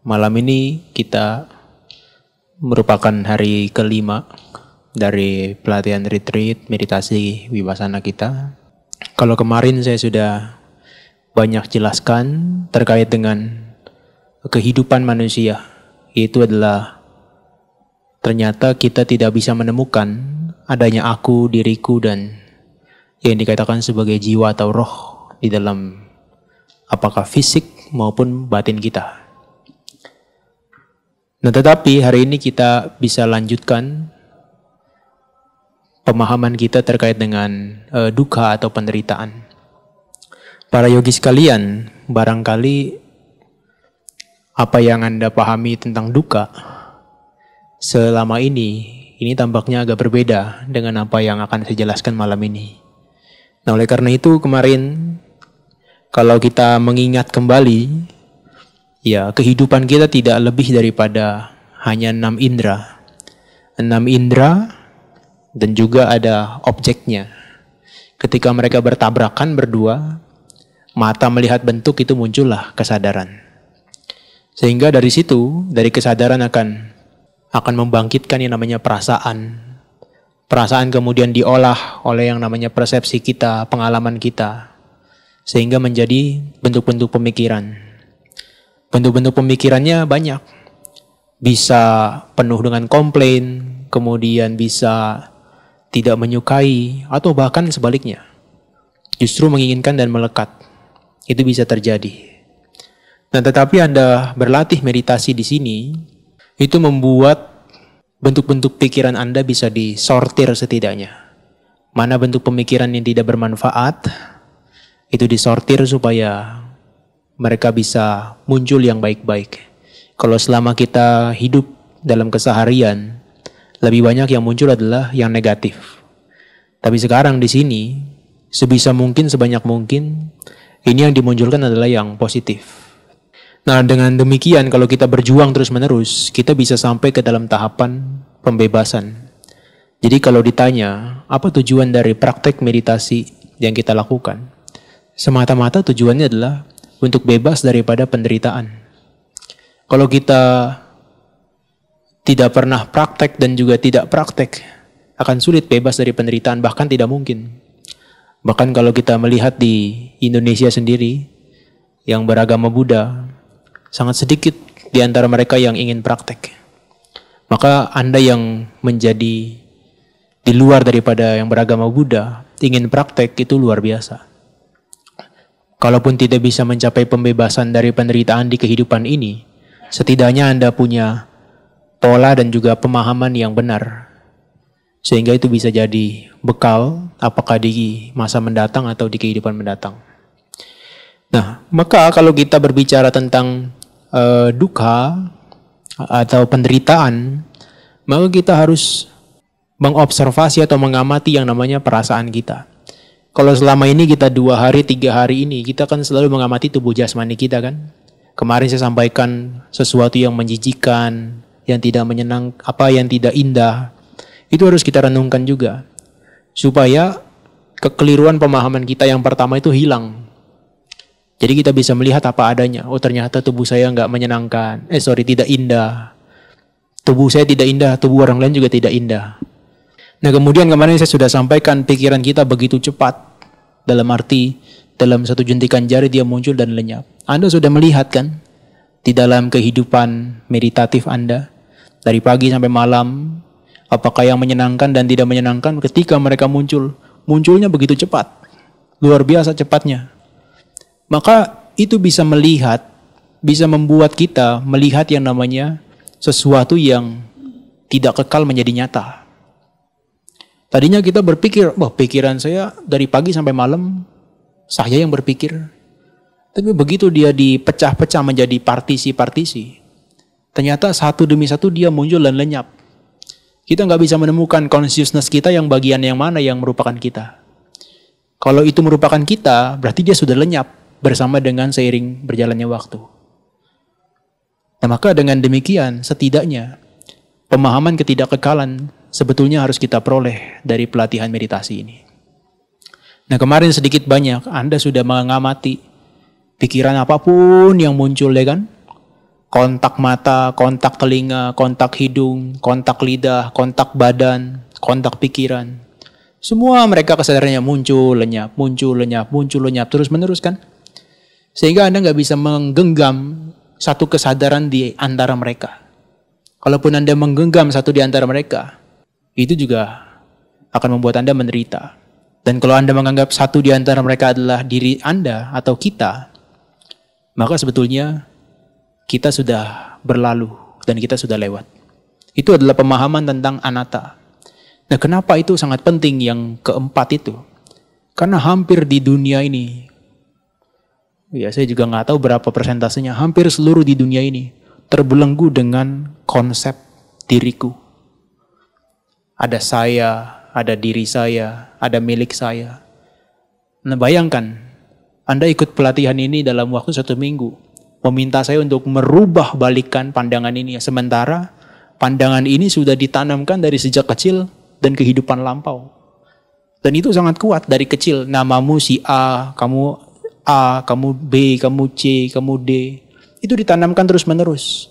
Malam ini kita merupakan hari kelima dari pelatihan retreat meditasi Vipassana kita. Kalau kemarin saya sudah banyak jelaskan terkait dengan kehidupan manusia, itu adalah ternyata kita tidak bisa menemukan adanya aku, diriku, dan yang dikatakan sebagai jiwa atau roh di dalam apakah fisik maupun batin kita. Nah, tetapi hari ini kita bisa lanjutkan pemahaman kita terkait dengan duka atau penderitaan. Para yogi sekalian, barangkali apa yang Anda pahami tentang duka selama ini tampaknya agak berbeda dengan apa yang akan saya jelaskan malam ini. Nah, oleh karena itu kemarin kalau kita mengingat kembali, ya, kehidupan kita tidak lebih daripada hanya 6 indera. 6 indera dan juga ada objeknya. Ketika mereka bertabrakan berdua, mata melihat bentuk itu muncullah kesadaran. Sehingga dari situ, dari kesadaran akan membangkitkan yang namanya perasaan. Perasaan kemudian diolah oleh yang namanya persepsi kita, pengalaman kita. Sehingga menjadi bentuk-bentuk pemikiran. Bentuk-bentuk pemikirannya banyak. Bisa penuh dengan komplain, kemudian bisa tidak menyukai, atau bahkan sebaliknya. Justru menginginkan dan melekat. Itu bisa terjadi. Nah, tetapi Anda berlatih meditasi di sini, itu membuat bentuk-bentuk pikiran Anda bisa disortir setidaknya. Mana bentuk pemikiran yang tidak bermanfaat, itu disortir supaya mereka bisa muncul yang baik-baik. Kalau selama kita hidup dalam keseharian, lebih banyak yang muncul adalah yang negatif. Tapi sekarang di sini, sebisa mungkin, sebanyak mungkin, ini yang dimunculkan adalah yang positif. Nah, dengan demikian kalau kita berjuang terus-menerus, kita bisa sampai ke dalam tahapan pembebasan. Jadi kalau ditanya, apa tujuan dari praktek meditasi yang kita lakukan? Semata-mata tujuannya adalah untuk bebas daripada penderitaan. Kalau kita tidak pernah praktek dan juga tidak praktek, akan sulit bebas dari penderitaan, bahkan tidak mungkin. Bahkan kalau kita melihat di Indonesia sendiri, yang beragama Buddha, sangat sedikit di antara mereka yang ingin praktek. Maka Anda yang menjadi di luar daripada yang beragama Buddha, ingin praktek itu luar biasa. Kalaupun tidak bisa mencapai pembebasan dari penderitaan di kehidupan ini, setidaknya Anda punya pola dan juga pemahaman yang benar. Sehingga itu bisa jadi bekal apakah di masa mendatang atau di kehidupan mendatang. Nah, maka kalau kita berbicara tentang duka atau penderitaan, maka kita harus mengobservasi atau mengamati yang namanya perasaan kita. Kalau selama ini kita 2 hari, 3 hari ini, kita kan selalu mengamati tubuh jasmani kita kan. Kemarin saya sampaikan sesuatu yang menjijikan, yang tidak menyenangkan, yang tidak indah. Itu harus kita renungkan juga. Supaya kekeliruan pemahaman kita yang pertama itu hilang. Jadi kita bisa melihat apa adanya. Oh, ternyata tubuh saya nggak menyenangkan. Tidak indah. Tubuh saya tidak indah, tubuh orang lain juga tidak indah. Nah, kemudian kemarin saya sudah sampaikan pikiran kita begitu cepat. Dalam arti, dalam satu jentikan jari dia muncul dan lenyap. Anda sudah melihat kan? Di dalam kehidupan meditatif Anda. Dari pagi sampai malam. Apakah yang menyenangkan dan tidak menyenangkan ketika mereka muncul. Munculnya begitu cepat. Luar biasa cepatnya. Maka itu bisa melihat, bisa membuat kita melihat yang namanya sesuatu yang tidak kekal menjadi nyata. Tadinya kita berpikir, pikiran saya dari pagi sampai malam, saya yang berpikir. Tapi begitu dia dipecah-pecah menjadi partisi-partisi, ternyata satu demi satu dia muncul dan lenyap. Kita nggak bisa menemukan consciousness kita yang bagian yang mana yang merupakan kita. Kalau itu merupakan kita, berarti dia sudah lenyap bersama dengan seiring berjalannya waktu. Nah, maka dengan demikian, setidaknya pemahaman ketidakkekalan sebetulnya harus kita peroleh dari pelatihan meditasi ini. Nah, kemarin sedikit banyak Anda sudah mengamati pikiran apapun yang muncul, ya kan? kontak mata, kontak telinga, kontak hidung, kontak lidah, kontak badan, kontak pikiran. Semua mereka kesadarannya muncul, lenyap, muncul, lenyap, muncul, lenyap, terus menerus kan. Sehingga Anda nggak bisa menggenggam satu kesadaran di antara mereka. Kalaupun Anda menggenggam satu di antara mereka, itu juga akan membuat Anda menderita. Dan kalau Anda menganggap satu di antara mereka adalah diri Anda atau kita, maka sebetulnya kita sudah berlalu dan kita sudah lewat. Itu adalah pemahaman tentang anatta. Nah, kenapa itu sangat penting yang keempat itu? Karena hampir di dunia ini, ya saya juga nggak tahu berapa persentasenya, hampir seluruh di dunia ini terbelenggu dengan konsep diriku. Ada saya, ada diri saya, ada milik saya. Nah, bayangkan, Anda ikut pelatihan ini dalam waktu 1 minggu. Meminta saya untuk merubah balikan pandangan ini. Sementara pandangan ini sudah ditanamkan dari sejak kecil dan kehidupan lampau. Dan itu sangat kuat dari kecil. Namamu si A, kamu B, kamu C, kamu D. Itu ditanamkan terus menerus.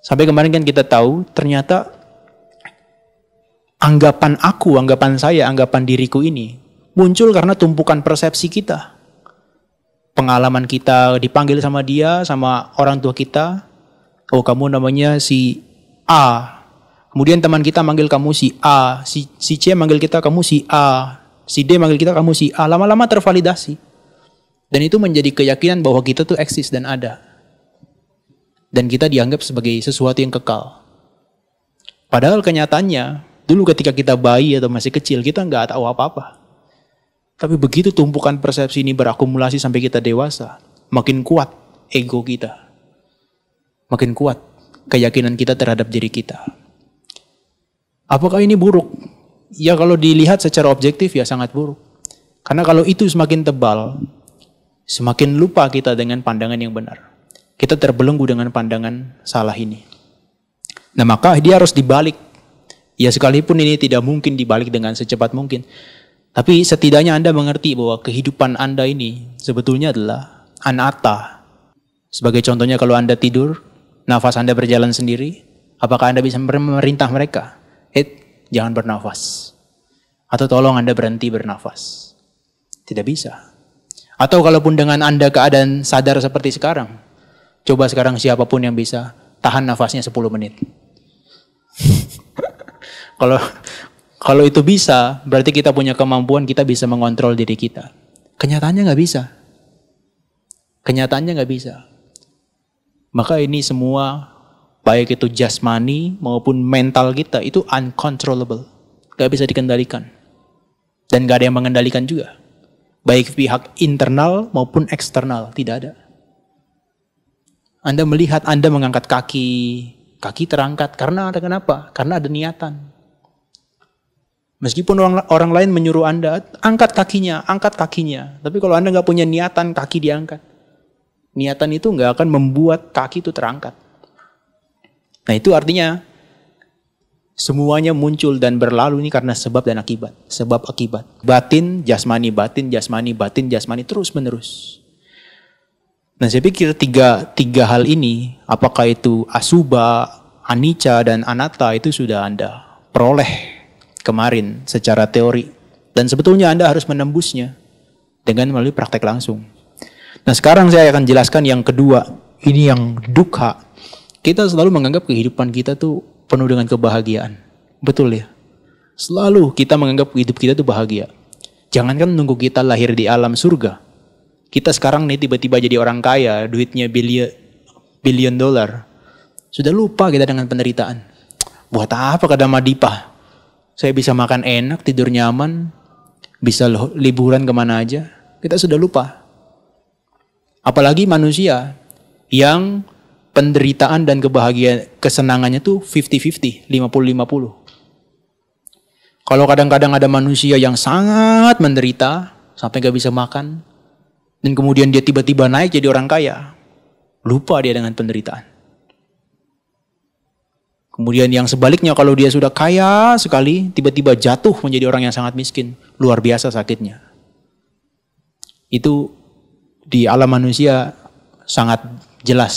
Sampai kemarin kan kita tahu ternyata anggapan aku, anggapan saya, anggapan diriku ini muncul karena tumpukan persepsi kita. Pengalaman kita dipanggil sama dia, sama orang tua kita. Oh, kamu namanya si A. Kemudian teman kita manggil kamu si A. Si C manggil kita kamu si A. Si D manggil kita kamu si A. Lama-lama tervalidasi. Dan itu menjadi keyakinan bahwa kita tuh eksis dan ada. Dan kita dianggap sebagai sesuatu yang kekal. Padahal kenyataannya, dulu ketika kita bayi atau masih kecil, kita nggak tahu apa-apa. Tapi begitu tumpukan persepsi ini berakumulasi sampai kita dewasa, makin kuat ego kita. Makin kuat keyakinan kita terhadap diri kita. Apakah ini buruk? Ya kalau dilihat secara objektif ya sangat buruk. Karena kalau itu semakin tebal, semakin lupa kita dengan pandangan yang benar. Kita terbelenggu dengan pandangan salah ini. Nah, maka dia harus dibalik. Ya sekalipun ini tidak mungkin dibalik dengan secepat mungkin. Tapi setidaknya Anda mengerti bahwa kehidupan Anda ini sebetulnya adalah anatta. Sebagai contohnya kalau Anda tidur, nafas Anda berjalan sendiri, apakah Anda bisa memerintah mereka? Jangan bernafas. Atau tolong Anda berhenti bernafas. Tidak bisa. Atau kalaupun dengan Anda keadaan sadar seperti sekarang, coba sekarang siapapun yang bisa tahan nafasnya 10 menit. Kalau itu bisa, berarti kita punya kemampuan, kita bisa mengontrol diri kita. Kenyataannya nggak bisa. Kenyataannya nggak bisa. Maka ini semua, baik itu jasmani maupun mental kita, itu uncontrollable. Nggak bisa dikendalikan. Dan nggak ada yang mengendalikan juga. Baik pihak internal maupun eksternal, tidak ada. Anda melihat Anda mengangkat kaki terangkat. Karena ada kenapa? Karena ada niatan. Meskipun orang lain menyuruh Anda, angkat kakinya. Tapi kalau Anda nggak punya niatan, kaki diangkat. Niatan itu nggak akan membuat kaki itu terangkat. Nah itu artinya, semuanya muncul dan berlalu ini karena sebab dan akibat. Sebab akibat. Batin, jasmani, terus menerus. Nah saya pikir tiga hal ini, apakah itu asubha, anicca, dan anatta, itu sudah Anda peroleh kemarin secara teori. Dan sebetulnya Anda harus menembusnya dengan melalui praktek langsung. Nah sekarang saya akan jelaskan yang kedua. Ini yang dukkha. Kita selalu menganggap kehidupan kita tuh penuh dengan kebahagiaan. Betul ya? Selalu kita menganggap hidup kita tuh bahagia. Jangankan nunggu kita lahir di alam surga. Kita sekarang nih tiba-tiba jadi orang kaya, duitnya billion dollar. Sudah lupa kita dengan penderitaan. Buat apa kata Madipa? Saya bisa makan enak, tidur nyaman, bisa liburan kemana aja. Kita sudah lupa. Apalagi manusia yang penderitaan dan kebahagiaan, kesenangannya tuh 50-50, 50-50. Kalau kadang-kadang ada manusia yang sangat menderita, sampai gak bisa makan, dan kemudian dia tiba-tiba naik jadi orang kaya, lupa dia dengan penderitaan. Kemudian yang sebaliknya, kalau dia sudah kaya sekali, tiba-tiba jatuh menjadi orang yang sangat miskin. Luar biasa sakitnya. Itu di alam manusia sangat jelas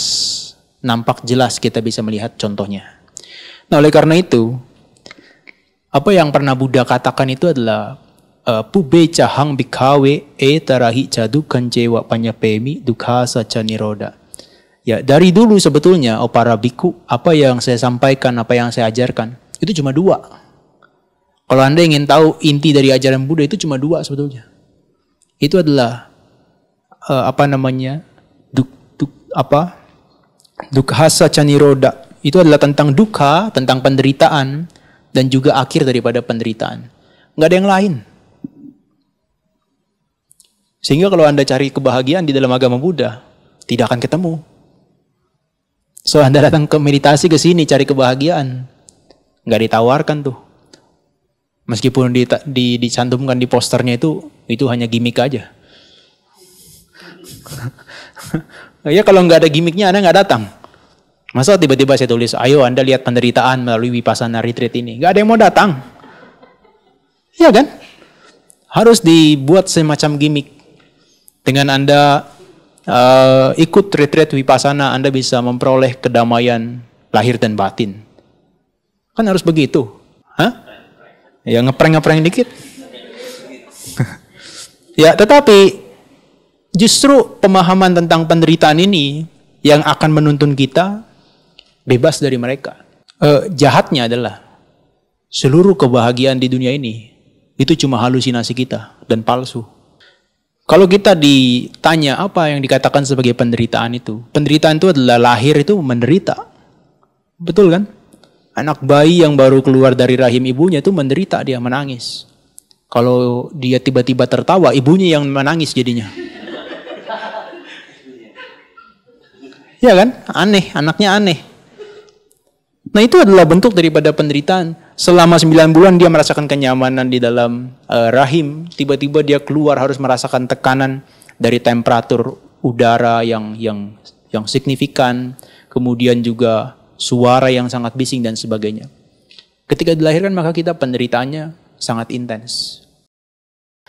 nampak jelas kita bisa melihat contohnya. Nah, oleh karena itu, apa yang pernah Buddha katakan itu adalah pube cahang bikawe tarahi cadu kancewa panyapemi dukha saca niroda. Ya, dari dulu sebetulnya, para biku, apa yang saya sampaikan, apa yang saya ajarkan, itu cuma dua. Kalau Anda ingin tahu inti dari ajaran Buddha itu cuma dua sebetulnya. Itu adalah dukha saca niroda. Itu adalah tentang dukkha, tentang penderitaan, dan juga akhir daripada penderitaan. Nggak ada yang lain. Sehingga kalau Anda cari kebahagiaan di dalam agama Buddha, tidak akan ketemu. So, Anda datang ke meditasi ke sini cari kebahagiaan, nggak ditawarkan tuh. Meskipun dicantumkan di posternya itu hanya gimmick aja. Ya kalau nggak ada gimmicknya Anda nggak datang. Masa tiba-tiba saya tulis, ayo Anda lihat penderitaan melalui Vipassana Retreat ini. Nggak ada yang mau datang. Iya kan? Harus dibuat semacam gimmick. Dengan Anda ikut retreat Vipassana, Anda bisa memperoleh kedamaian lahir dan batin. Kan harus begitu. Hah? Ya ngeprank dikit. Ya, tetapi justru pemahaman tentang penderitaan ini yang akan menuntun kita bebas dari mereka. Jahatnya adalah seluruh kebahagiaan di dunia ini itu cuma halusinasi kita dan palsu. Kalau kita ditanya apa yang dikatakan sebagai penderitaan itu, penderitaan itu adalah lahir itu menderita. Betul kan? Anak bayi yang baru keluar dari rahim ibunya itu menderita, dia menangis. Kalau dia tiba-tiba tertawa, ibunya yang menangis jadinya. Ya kan? Aneh, anaknya aneh. Nah, itu adalah bentuk daripada penderitaan. Selama 9 bulan dia merasakan kenyamanan di dalam rahim, tiba-tiba dia keluar harus merasakan tekanan dari temperatur udara yang signifikan, kemudian juga suara yang sangat bising dan sebagainya. Ketika dilahirkan maka kita penderitaannya sangat intens.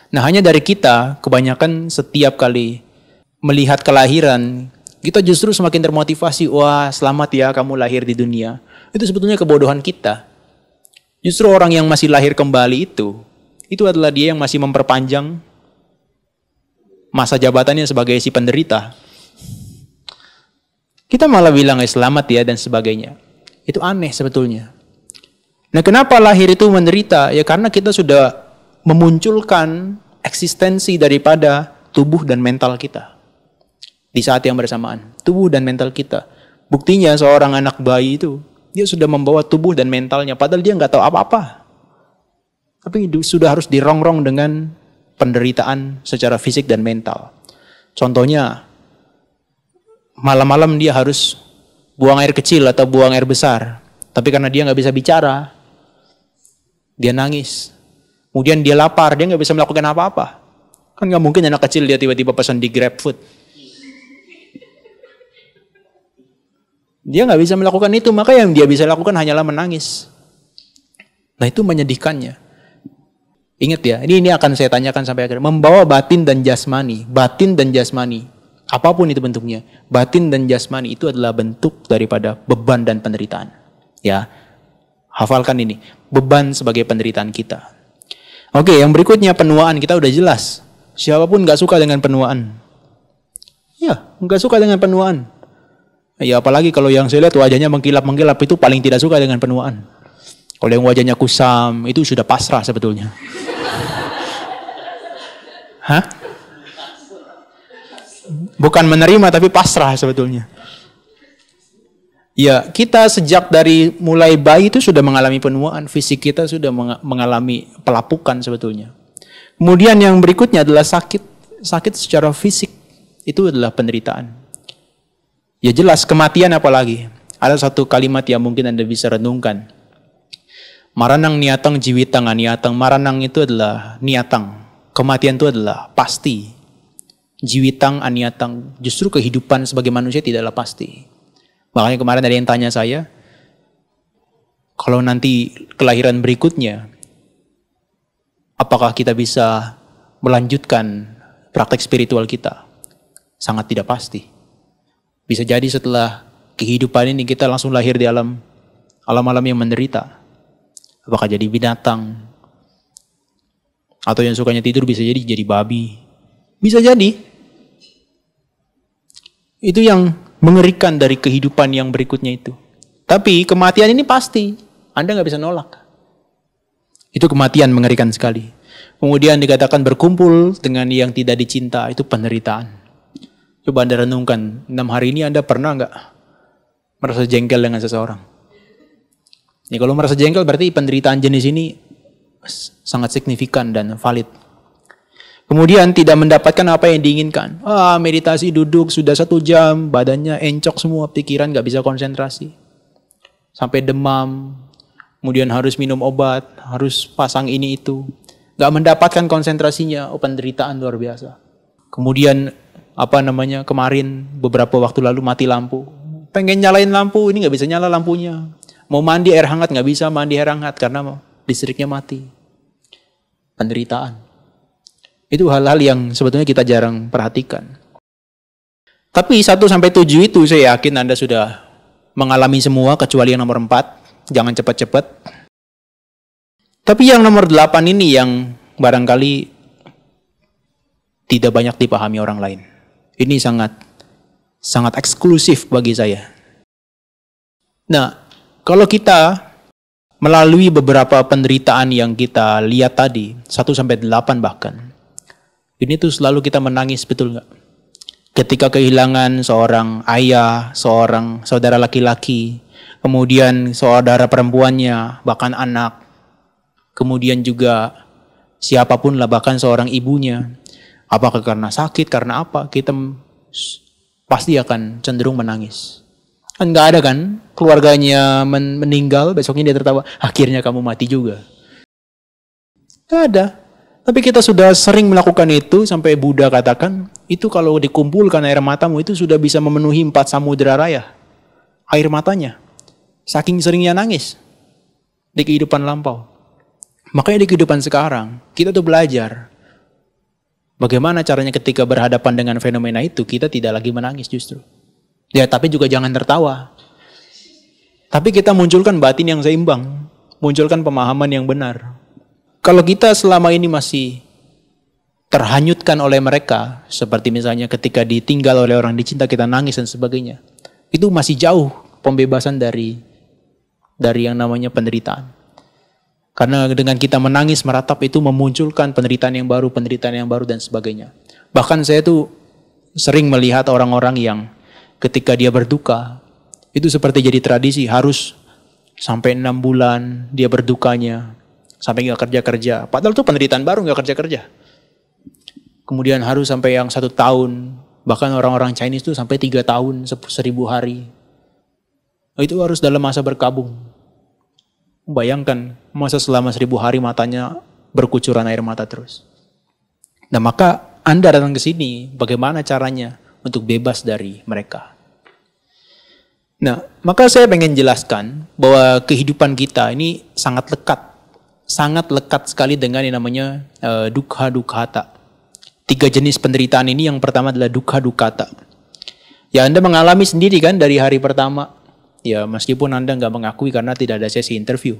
Nah, hanya dari kita kebanyakan setiap kali melihat kelahiran, kita justru semakin termotivasi, wah selamat ya kamu lahir di dunia. Itu sebetulnya kebodohan kita. Justru orang yang masih lahir kembali itu adalah dia yang masih memperpanjang masa jabatannya sebagai si penderita. Kita malah bilang selamat ya dan sebagainya. Itu aneh sebetulnya. Nah, kenapa lahir itu menderita? Ya karena kita sudah memunculkan eksistensi daripada tubuh dan mental kita. Di saat yang bersamaan, tubuh dan mental kita. Buktinya seorang anak bayi itu, dia sudah membawa tubuh dan mentalnya, padahal dia nggak tahu apa-apa. Tapi sudah harus dirongrong dengan penderitaan secara fisik dan mental. Contohnya, malam-malam dia harus buang air kecil atau buang air besar. Tapi karena dia nggak bisa bicara, dia nangis. Kemudian dia lapar, dia nggak bisa melakukan apa-apa. Kan nggak mungkin anak kecil dia tiba-tiba pesan di GrabFood. Dia nggak bisa melakukan itu, maka yang dia bisa lakukan hanyalah menangis. Nah, itu menyedihkannya. Ingat ya, ini akan saya tanyakan sampai akhir. Membawa batin dan jasmani, apapun itu bentuknya, batin dan jasmani itu adalah bentuk daripada beban dan penderitaan. Ya, hafalkan ini, beban sebagai penderitaan kita. Oke, yang berikutnya penuaan, kita udah jelas. Siapapun nggak suka dengan penuaan. Ya, nggak suka dengan penuaan. Ya apalagi kalau yang saya lihat wajahnya mengkilap-mengkilap itu paling tidak suka dengan penuaan. Kalau yang wajahnya kusam itu sudah pasrah sebetulnya. Hah? Bukan menerima tapi pasrah sebetulnya. Ya kita sejak dari mulai bayi itu sudah mengalami penuaan. Fisik kita sudah mengalami pelapukan sebetulnya. Kemudian yang berikutnya adalah sakit. Sakit secara fisik itu adalah penderitaan. Ya jelas, kematian apalagi. Ada satu kalimat yang mungkin Anda bisa renungkan. Maranang niatang jiwitang aniatang. Maranang itu adalah niatang. Kematian itu adalah pasti. Jiwitang aniatang. Justru kehidupan sebagai manusia tidaklah pasti. Makanya kemarin ada yang tanya saya, kalau nanti kelahiran berikutnya, apakah kita bisa melanjutkan praktek spiritual kita? Sangat tidak pasti. Bisa jadi setelah kehidupan ini kita langsung lahir di alam yang menderita? Apakah jadi binatang? Atau yang sukanya tidur bisa jadi babi? Bisa jadi. Itu yang mengerikan dari kehidupan yang berikutnya itu. Tapi kematian ini pasti. Anda nggak bisa nolak. Itu kematian mengerikan sekali. Kemudian dikatakan berkumpul dengan yang tidak dicinta. Itu penderitaan. Coba Anda renungkan. 6 hari ini Anda pernah nggak merasa jengkel dengan seseorang? Ini kalau merasa jengkel berarti penderitaan jenis ini sangat signifikan dan valid. Kemudian tidak mendapatkan apa yang diinginkan. Meditasi duduk sudah 1 jam, badannya encok semua, pikiran gak bisa konsentrasi. Sampai demam, kemudian harus minum obat, harus pasang ini itu. Gak mendapatkan konsentrasinya, penderitaan luar biasa. Kemudian kemarin beberapa waktu lalu mati lampu. Pengen nyalain lampu, ini gak bisa nyala lampunya. Mau mandi air hangat gak bisa mandi air hangat karena listriknya mati. Penderitaan. Itu hal-hal yang sebetulnya kita jarang perhatikan. Tapi 1-7 itu saya yakin Anda sudah mengalami semua kecuali yang nomor 4. Jangan cepat-cepat. Tapi yang nomor 8 ini yang barangkali tidak banyak dipahami orang lain. Ini sangat eksklusif bagi saya. Nah, kalau kita melalui beberapa penderitaan yang kita lihat tadi, 1-8 bahkan, ini tuh selalu kita menangis, betul nggak? Ketika kehilangan seorang ayah, seorang saudara laki-laki, kemudian saudara perempuannya, bahkan anak, kemudian juga siapapun lah, bahkan seorang ibunya. Apakah karena sakit, karena apa? Kita pasti akan cenderung menangis. Kan nggak ada kan? Keluarganya meninggal, besoknya dia tertawa, akhirnya kamu mati juga. Nggak ada. Tapi kita sudah sering melakukan itu sampai Buddha katakan, itu kalau dikumpulkan air matamu itu sudah bisa memenuhi 4 samudera raya. Air matanya. Saking seringnya nangis di kehidupan lampau. Makanya di kehidupan sekarang, kita tuh belajar bagaimana caranya ketika berhadapan dengan fenomena itu, kita tidak lagi menangis justru. Ya, tapi juga jangan tertawa. Tapi kita munculkan batin yang seimbang. Munculkan pemahaman yang benar. Kalau kita selama ini masih terhanyutkan oleh mereka, seperti misalnya ketika ditinggal oleh orang dicinta kita nangis dan sebagainya, itu masih jauh pembebasan dari yang namanya penderitaan. Karena dengan kita menangis meratap itu memunculkan penderitaan yang baru dan sebagainya. Bahkan saya tuh sering melihat orang-orang yang ketika dia berduka, itu seperti jadi tradisi, harus sampai 6 bulan dia berdukanya. Sampai gak kerja-kerja. Padahal itu penderitaan baru gak kerja-kerja. Kemudian harus sampai yang 1 tahun. Bahkan orang-orang Chinese itu sampai 3 tahun, 1000 hari. Itu harus dalam masa berkabung. Bayangkan masa selama 1000 hari matanya berkucuran air mata terus. Nah, maka Anda datang ke sini, bagaimana caranya untuk bebas dari mereka? Nah, maka saya pengen jelaskan bahwa kehidupan kita ini sangat lekat sekali dengan yang namanya dukkha dukkata. 3 jenis penderitaan ini, yang pertama adalah dukkha dukkata. Ya, Anda mengalami sendiri kan dari hari pertama. Ya, meskipun Anda nggak mengakui karena tidak ada sesi interview.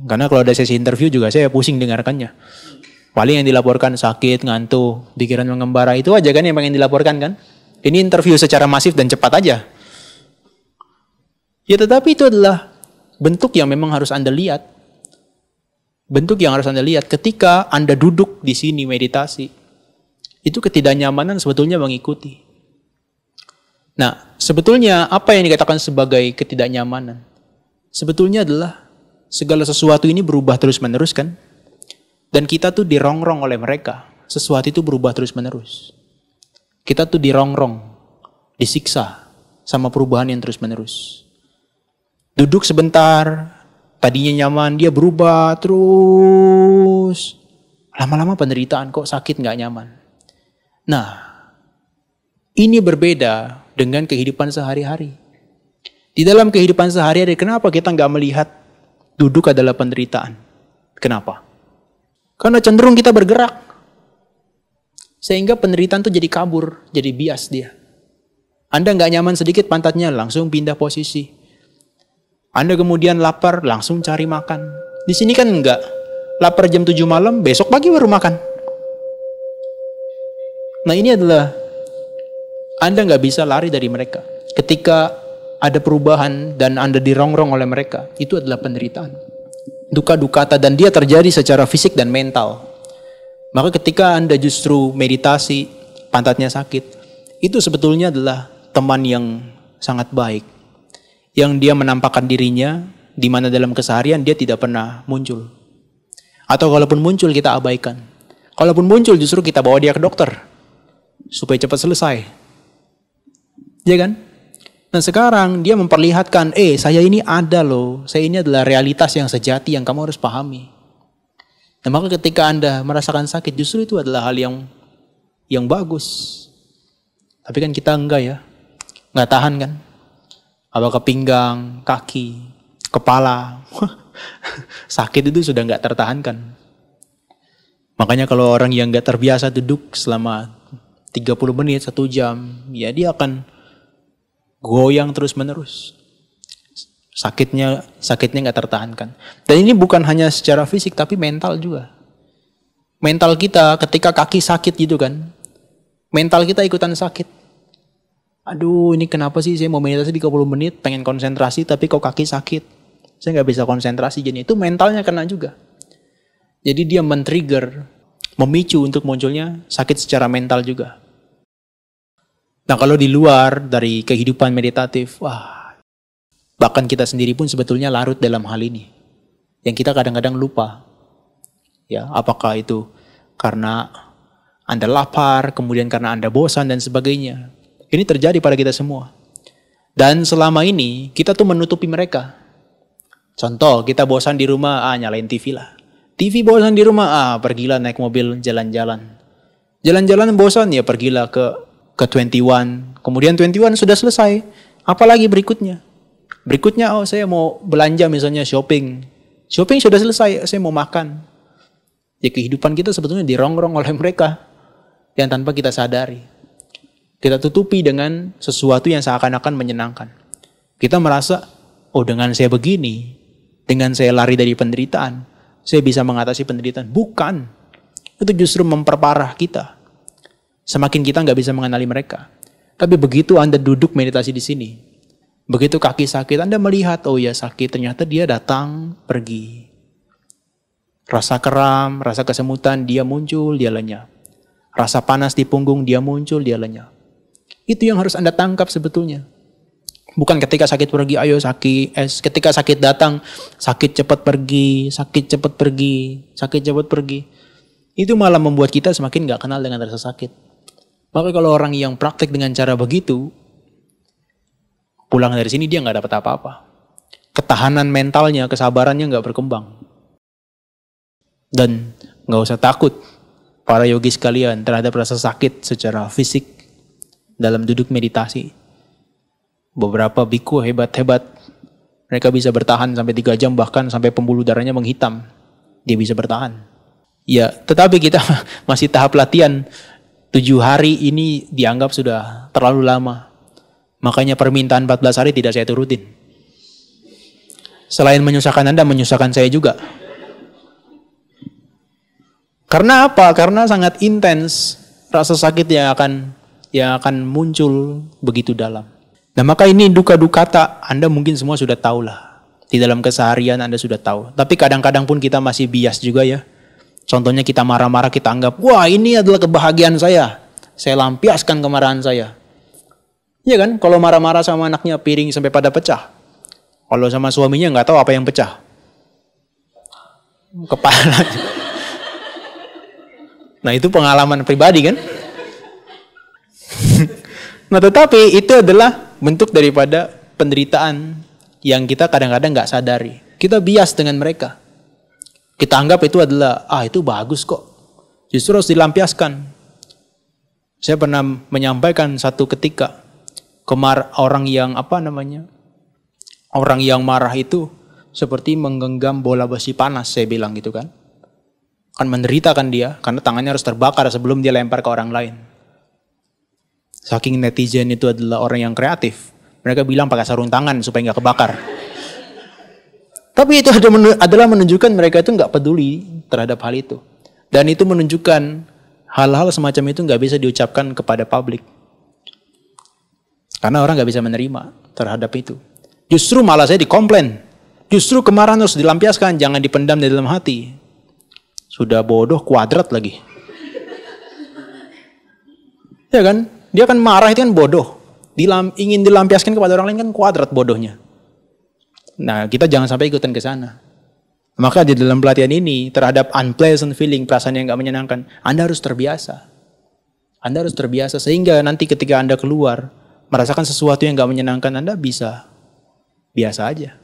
Karena kalau ada sesi interview juga saya pusing dengarkannya. Paling yang dilaporkan sakit, ngantuk, pikiran mengembara, itu aja kan yang pengen dilaporkan kan. Ini interview secara masif dan cepat aja. Ya, tetapi itu adalah bentuk yang memang harus Anda lihat. Bentuk yang harus Anda lihat ketika Anda duduk di sini meditasi. Itu ketidaknyamanan sebetulnya mengikuti. Nah, sebetulnya apa yang dikatakan sebagai ketidaknyamanan? Sebetulnya adalah segala sesuatu ini berubah terus-menerus kan? Dan kita tuh dirongrong oleh mereka. Sesuatu itu berubah terus-menerus. Kita tuh dirongrong, disiksa sama perubahan yang terus-menerus. Duduk sebentar, tadinya nyaman, dia berubah terus. Lama-lama penderitaan, kok sakit gak nyaman. Nah, ini berbeda dengan kehidupan sehari-hari. Di dalam kehidupan sehari-hari, kenapa kita gak melihat duduk adalah penderitaan? Kenapa? Karena cenderung kita bergerak. Sehingga penderitaan itu jadi kabur, jadi bias dia. Anda nggak nyaman sedikit pantatnya, langsung pindah posisi. Anda kemudian lapar, langsung cari makan. Di sini kan enggak. Lapar jam 7 malam, besok pagi baru makan. Nah ini adalah, Anda nggak bisa lari dari mereka. Ketika ada perubahan dan Anda dirongrong oleh mereka, itu adalah penderitaan. Duka dukata, dan dia terjadi secara fisik dan mental. Maka ketika Anda justru meditasi, pantatnya sakit, itu sebetulnya adalah teman yang sangat baik. Yang dia menampakkan dirinya, di mana dalam keseharian dia tidak pernah muncul. Atau kalaupun muncul kita abaikan. Kalaupun muncul justru kita bawa dia ke dokter. Supaya cepat selesai. Ya kan? Nah sekarang dia memperlihatkan, saya ini ada loh. Saya ini adalah realitas yang sejati yang kamu harus pahami. Nah maka ketika Anda merasakan sakit, justru itu adalah hal yang bagus. Tapi kan kita enggak ya. Enggak tahan kan. Apakah pinggang, kaki, kepala. Sakit itu sudah enggak tertahankan. Makanya kalau orang yang enggak terbiasa duduk selama 30 menit, 1 jam, ya dia akan goyang terus menerus. Sakitnya nggak tertahankan. Dan ini bukan hanya secara fisik tapi mental juga. Mental kita ketika kaki sakit gitu kan, mental kita ikutan sakit. Aduh ini kenapa sih saya mau meditasi 30 menit pengen konsentrasi tapi kok kaki sakit. Saya nggak bisa konsentrasi, jadi itu mentalnya kena juga. Jadi dia men-trigger, memicu untuk munculnya sakit secara mental juga. Nah kalau di luar dari kehidupan meditatif, bahkan kita sendiri pun sebetulnya larut dalam hal ini. Yang kita kadang-kadang lupa. Ya, apakah itu karena Anda lapar, kemudian karena Anda bosan dan sebagainya. Ini terjadi pada kita semua. Dan selama ini kita tuh menutupi mereka. Contoh, kita bosan di rumah, nyalain TV lah. TV bosan di rumah, pergilah naik mobil jalan-jalan. Jalan-jalan bosan, ya pergilah ke 21, kemudian 21 sudah selesai, apalagi berikutnya? Berikutnya, saya mau belanja misalnya shopping sudah selesai, saya mau makan. Ya kehidupan kita sebetulnya dirongrong oleh mereka yang tanpa kita sadari. Kita tutupi dengan sesuatu yang seakan-akan menyenangkan. Kita merasa, dengan saya begini, dengan saya lari dari penderitaan, saya bisa mengatasi penderitaan. Bukan, itu justru memperparah kita. Semakin kita nggak bisa mengenali mereka. Tapi begitu Anda duduk meditasi di sini, begitu kaki sakit, Anda melihat, ya sakit, ternyata dia datang, pergi. Rasa kram, rasa kesemutan, dia muncul, dia lenyap. Rasa panas di punggung, dia muncul, dia lenyap. Itu yang harus Anda tangkap sebetulnya. Bukan ketika sakit pergi, ayo sakit. Ketika sakit datang, sakit cepat pergi, sakit cepat pergi, sakit cepat pergi. Itu malah membuat kita semakin nggak kenal dengan rasa sakit. Maka kalau orang yang praktek dengan cara begitu, pulang dari sini dia nggak dapat apa-apa. Ketahanan mentalnya, kesabarannya nggak berkembang. Dan nggak usah takut para yogi sekalian terhadap rasa sakit secara fisik dalam duduk meditasi. Beberapa biku hebat-hebat, mereka bisa bertahan sampai 3 jam, bahkan sampai pembuluh darahnya menghitam. Dia bisa bertahan. Ya, tetapi kita masih tahap latihan. 7 hari ini dianggap sudah terlalu lama. Makanya permintaan 14 hari tidak saya turutin. Selain menyusahkan Anda, menyusahkan saya juga. Karena apa? Karena sangat intens rasa sakit yang akan muncul begitu dalam. Nah maka ini duka dukata, Anda mungkin semua sudah tahu lah. Di dalam keseharian Anda sudah tahu. Tapi kadang-kadang pun kita masih bias juga ya. Contohnya kita marah-marah, kita anggap, wah ini adalah kebahagiaan saya. Saya lampiaskan kemarahan saya. Iya kan? Kalau marah-marah sama anaknya, piring sampai pada pecah. Kalau sama suaminya nggak tahu apa yang pecah. Kepala. Nah itu pengalaman pribadi kan? Nah tetapi itu adalah bentuk daripada penderitaan yang kita kadang-kadang nggak sadari. Kita bias dengan mereka. Kita anggap itu adalah, itu bagus kok. Justru harus dilampiaskan. Saya pernah menyampaikan satu ketika, orang yang marah itu seperti menggenggam bola besi panas, saya bilang gitu kan. Kan menderita kan dia, karena tangannya harus terbakar sebelum dia lempar ke orang lain. Saking netizen itu adalah orang yang kreatif, mereka bilang pakai sarung tangan supaya nggak kebakar. Tapi itu adalah menunjukkan mereka itu nggak peduli terhadap hal itu. Dan itu menunjukkan hal-hal semacam itu nggak bisa diucapkan kepada publik. Karena orang nggak bisa menerima terhadap itu. Justru malah saya dikomplain. Justru kemarahan harus dilampiaskan, jangan dipendam di dalam hati. Sudah bodoh kuadrat lagi. Ya kan? Dia kan marah itu kan bodoh. Ingin dilampiaskan kepada orang lain kan kuadrat bodohnya. Nah, kita jangan sampai ikutan ke sana. Maka di dalam pelatihan ini terhadap unpleasant feeling, perasaan yang nggak menyenangkan, Anda harus terbiasa. Anda harus terbiasa sehingga nanti ketika Anda keluar merasakan sesuatu yang nggak menyenangkan, Anda bisa biasa aja.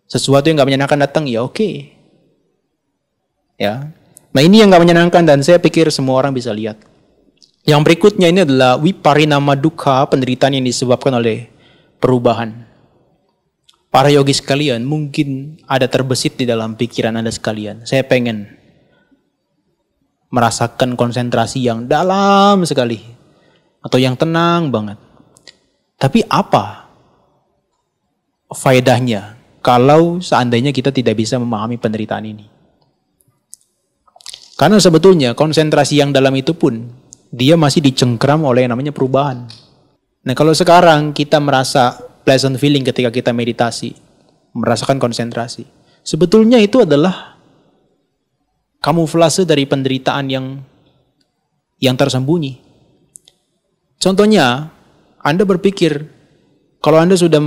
Sesuatu yang nggak menyenangkan datang, ya oke. Ya. Nah ini yang nggak menyenangkan dan saya pikir semua orang bisa lihat. Yang berikutnya ini adalah viparinama dukkha, penderitaan yang disebabkan oleh perubahan. Para yogis sekalian, mungkin ada terbesit di dalam pikiran Anda sekalian. Saya pengen merasakan konsentrasi yang dalam sekali. Atau yang tenang banget. Tapi apa faedahnya kalau seandainya kita tidak bisa memahami penderitaan ini? Karena sebetulnya konsentrasi yang dalam itu pun, dia masih dicengkram oleh yang namanya perubahan. Nah kalau sekarang kita merasa pleasant feeling ketika kita meditasi, merasakan konsentrasi. Sebetulnya itu adalah kamuflase dari penderitaan yang tersembunyi. Contohnya, Anda berpikir kalau Anda sudah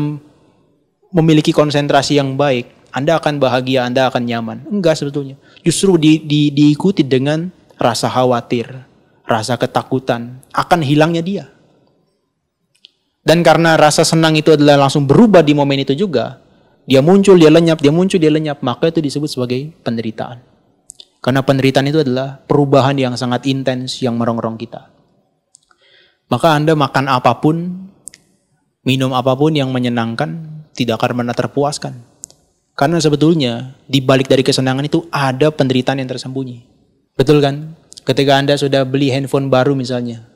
memiliki konsentrasi yang baik, Anda akan bahagia, Anda akan nyaman. Enggak sebetulnya. Justru diikuti dengan rasa khawatir, rasa ketakutan, akan hilangnya dia. Dan karena rasa senang itu adalah langsung berubah di momen itu juga, dia muncul, dia lenyap, dia muncul, dia lenyap, maka itu disebut sebagai penderitaan. Karena penderitaan itu adalah perubahan yang sangat intens yang merongrong kita. Maka Anda makan apapun, minum apapun yang menyenangkan, tidak akan pernah terpuaskan. Karena sebetulnya di balik dari kesenangan itu ada penderitaan yang tersembunyi. Betul kan? Ketika Anda sudah beli handphone baru misalnya,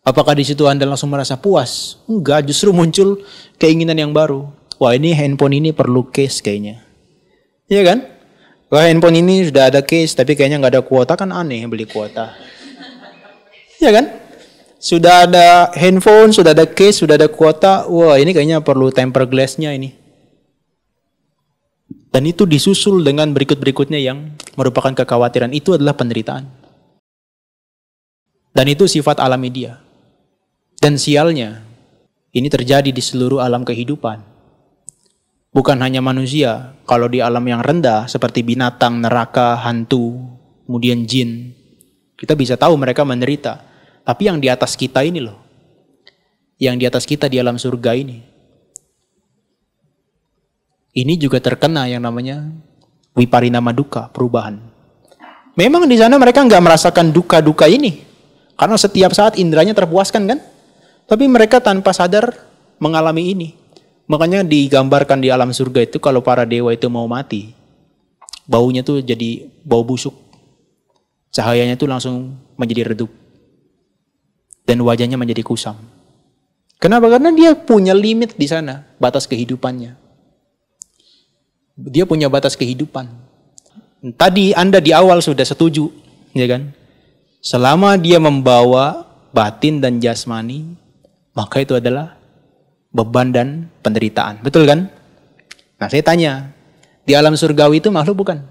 apakah di situ Anda langsung merasa puas? Enggak, justru muncul keinginan yang baru. Wah ini handphone ini perlu case kayaknya. Iya kan? Wah handphone ini sudah ada case tapi kayaknya nggak ada kuota, kan aneh beli kuota. Iya kan? Sudah ada handphone, sudah ada case, sudah ada kuota. Wah ini kayaknya perlu tempered glass-nya ini. Dan itu disusul dengan berikut-berikutnya yang merupakan kekhawatiran. Itu adalah penderitaan. Dan itu sifat alami dia. Dan sialnya, ini terjadi di seluruh alam kehidupan. Bukan hanya manusia, kalau di alam yang rendah seperti binatang, neraka, hantu, kemudian jin, kita bisa tahu mereka menderita. Tapi yang di atas kita ini loh, yang di atas kita di alam surga ini juga terkena yang namanya viparinama dukkha, perubahan. Memang di sana mereka nggak merasakan duka-duka ini, karena setiap saat indranya terpuaskan kan. Tapi mereka tanpa sadar mengalami ini. Makanya digambarkan di alam surga itu kalau para dewa itu mau mati, baunya tuh jadi bau busuk. Cahayanya tuh langsung menjadi redup. Dan wajahnya menjadi kusam. Kenapa? Karena dia punya limit di sana, batas kehidupannya. Dia punya batas kehidupan. Tadi Anda di awal sudah setuju, ya kan? Selama dia membawa batin dan jasmani, maka itu adalah beban dan penderitaan. Betul kan? Nah saya tanya, di alam surgawi itu makhluk bukan?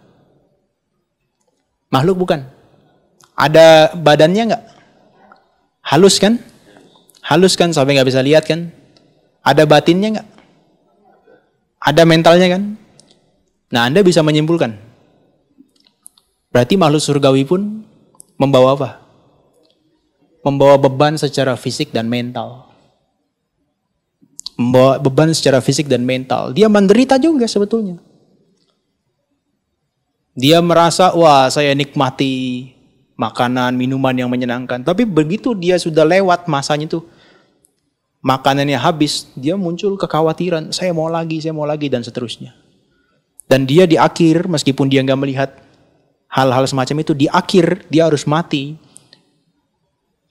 Makhluk bukan? Ada badannya nggak? Halus kan? Halus kan sampai nggak bisa lihat kan? Ada batinnya nggak? Ada mentalnya kan? Nah Anda bisa menyimpulkan. Berarti makhluk surgawi pun membawa apa? Membawa beban secara fisik dan mental. Membawa beban secara fisik dan mental. Dia menderita juga sebetulnya. Dia merasa, wah saya nikmati makanan, minuman yang menyenangkan. Tapi begitu dia sudah lewat masanya itu, makanannya habis, dia muncul kekhawatiran, saya mau lagi, dan seterusnya. Dan dia di akhir, meskipun dia nggak melihat hal-hal semacam itu, di akhir dia harus mati.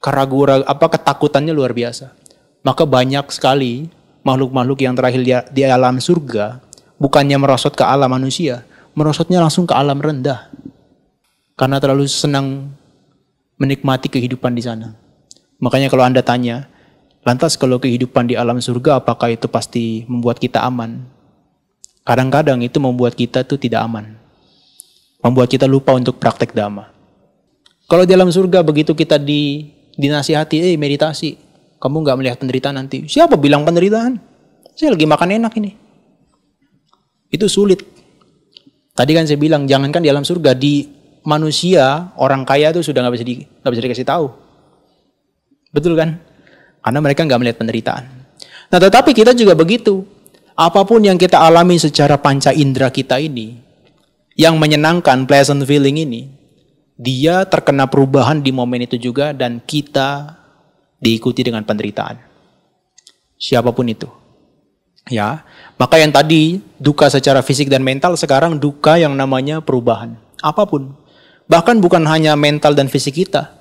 ketakutannya luar biasa. Maka banyak sekali makhluk-makhluk yang terakhir di alam surga, bukannya merosot ke alam manusia, merosotnya langsung ke alam rendah. Karena terlalu senang menikmati kehidupan di sana. Makanya kalau Anda tanya, lantas kalau kehidupan di alam surga apakah itu pasti membuat kita aman? Kadang-kadang itu membuat kita tuh tidak aman. Membuat kita lupa untuk praktek dhamma. Kalau di alam surga begitu kita dinasihati, meditasi, kamu nggak melihat penderitaan nanti. Siapa bilang penderitaan? Saya lagi makan enak ini. Itu sulit. Tadi kan saya bilang, jangankan di alam surga, di manusia, orang kaya itu sudah nggak bisa dikasih tahu. Betul kan? Karena mereka nggak melihat penderitaan. Nah, tetapi kita juga begitu. Apapun yang kita alami secara panca indera kita ini, yang menyenangkan, pleasant feeling ini, dia terkena perubahan di momen itu juga dan kita diikuti dengan penderitaan. Siapapun itu. Ya, maka yang tadi duka secara fisik dan mental, sekarang duka yang namanya perubahan. Apapun. Bahkan bukan hanya mental dan fisik kita,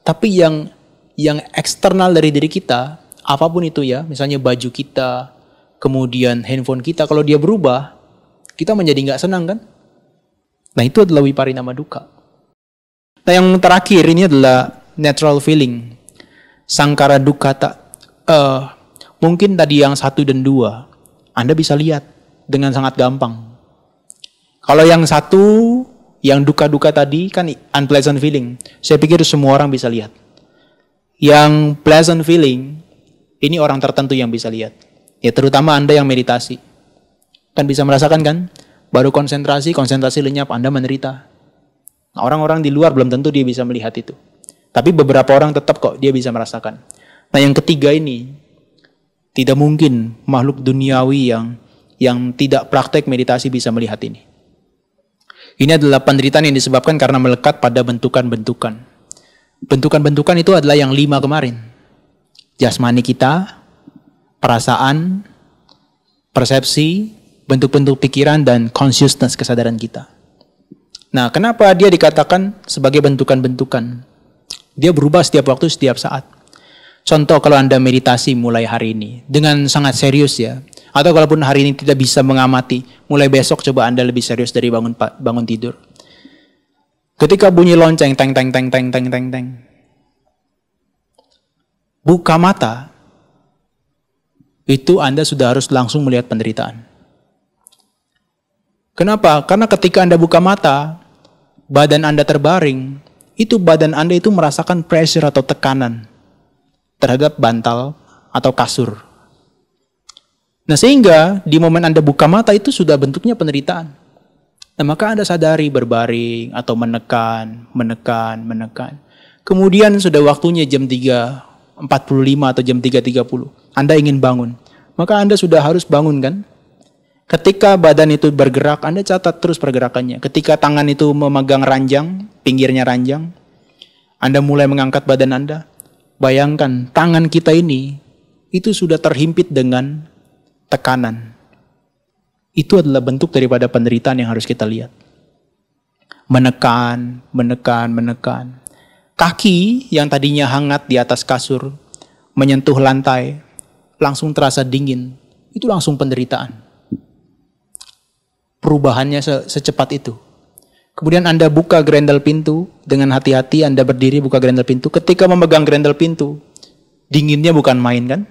tapi yang eksternal dari diri kita, apapun itu ya, misalnya baju kita, kemudian handphone kita, kalau dia berubah, kita menjadi nggak senang kan? Nah itu adalah viparinama dukkha. Nah yang terakhir ini adalah natural feeling, sangkara dukkha. Mungkin tadi yang 1 dan 2, Anda bisa lihat dengan sangat gampang. Kalau yang 1, yang duka-duka tadi kan unpleasant feeling. Saya pikir semua orang bisa lihat. Yang pleasant feeling, ini orang tertentu yang bisa lihat. Ya terutama Anda yang meditasi. Kan bisa merasakan kan? Baru konsentrasi lenyap, Anda menderita. Nah, orang-orang di luar belum tentu dia bisa melihat itu. Tapi beberapa orang tetap kok dia bisa merasakan. Nah yang ketiga ini, tidak mungkin makhluk duniawi yang tidak praktek meditasi bisa melihat ini. Ini adalah penderitaan yang disebabkan karena melekat pada bentukan-bentukan. Bentukan-bentukan itu adalah yang 5 kemarin. Jasmani kita, perasaan, persepsi, bentuk-bentuk pikiran, dan consciousness, kesadaran kita. Nah, kenapa dia dikatakan sebagai bentukan-bentukan? Dia berubah setiap waktu, setiap saat. Contoh kalau Anda meditasi mulai hari ini, dengan sangat serius ya, atau kalaupun hari ini tidak bisa mengamati, mulai besok coba Anda lebih serius dari bangun tidur. Ketika bunyi lonceng, teng, teng, teng, teng, teng, teng, teng. Buka mata, itu Anda sudah harus langsung melihat penderitaan. Kenapa? Karena ketika Anda buka mata, badan Anda terbaring, itu badan Anda itu merasakan pressure atau tekanan terhadap bantal atau kasur. Nah sehingga di momen Anda buka mata itu sudah bentuknya penderitaan. Nah maka Anda sadari berbaring atau menekan. Kemudian sudah waktunya jam 3.45 atau jam 3.30. Anda ingin bangun. Maka Anda sudah harus bangun kan? Ketika badan itu bergerak, Anda catat terus pergerakannya. Ketika tangan itu memegang ranjang, pinggirnya ranjang, Anda mulai mengangkat badan Anda. Bayangkan tangan kita ini itu sudah terhimpit dengan tekanan. Itu adalah bentuk daripada penderitaan yang harus kita lihat. Menekan. Kaki yang tadinya hangat di atas kasur, menyentuh lantai, langsung terasa dingin. Itu langsung penderitaan. Perubahannya secepat itu. Kemudian Anda buka grendel pintu, dengan hati-hati Anda berdiri buka grendel pintu. Ketika memegang grendel pintu, dinginnya bukan main kan?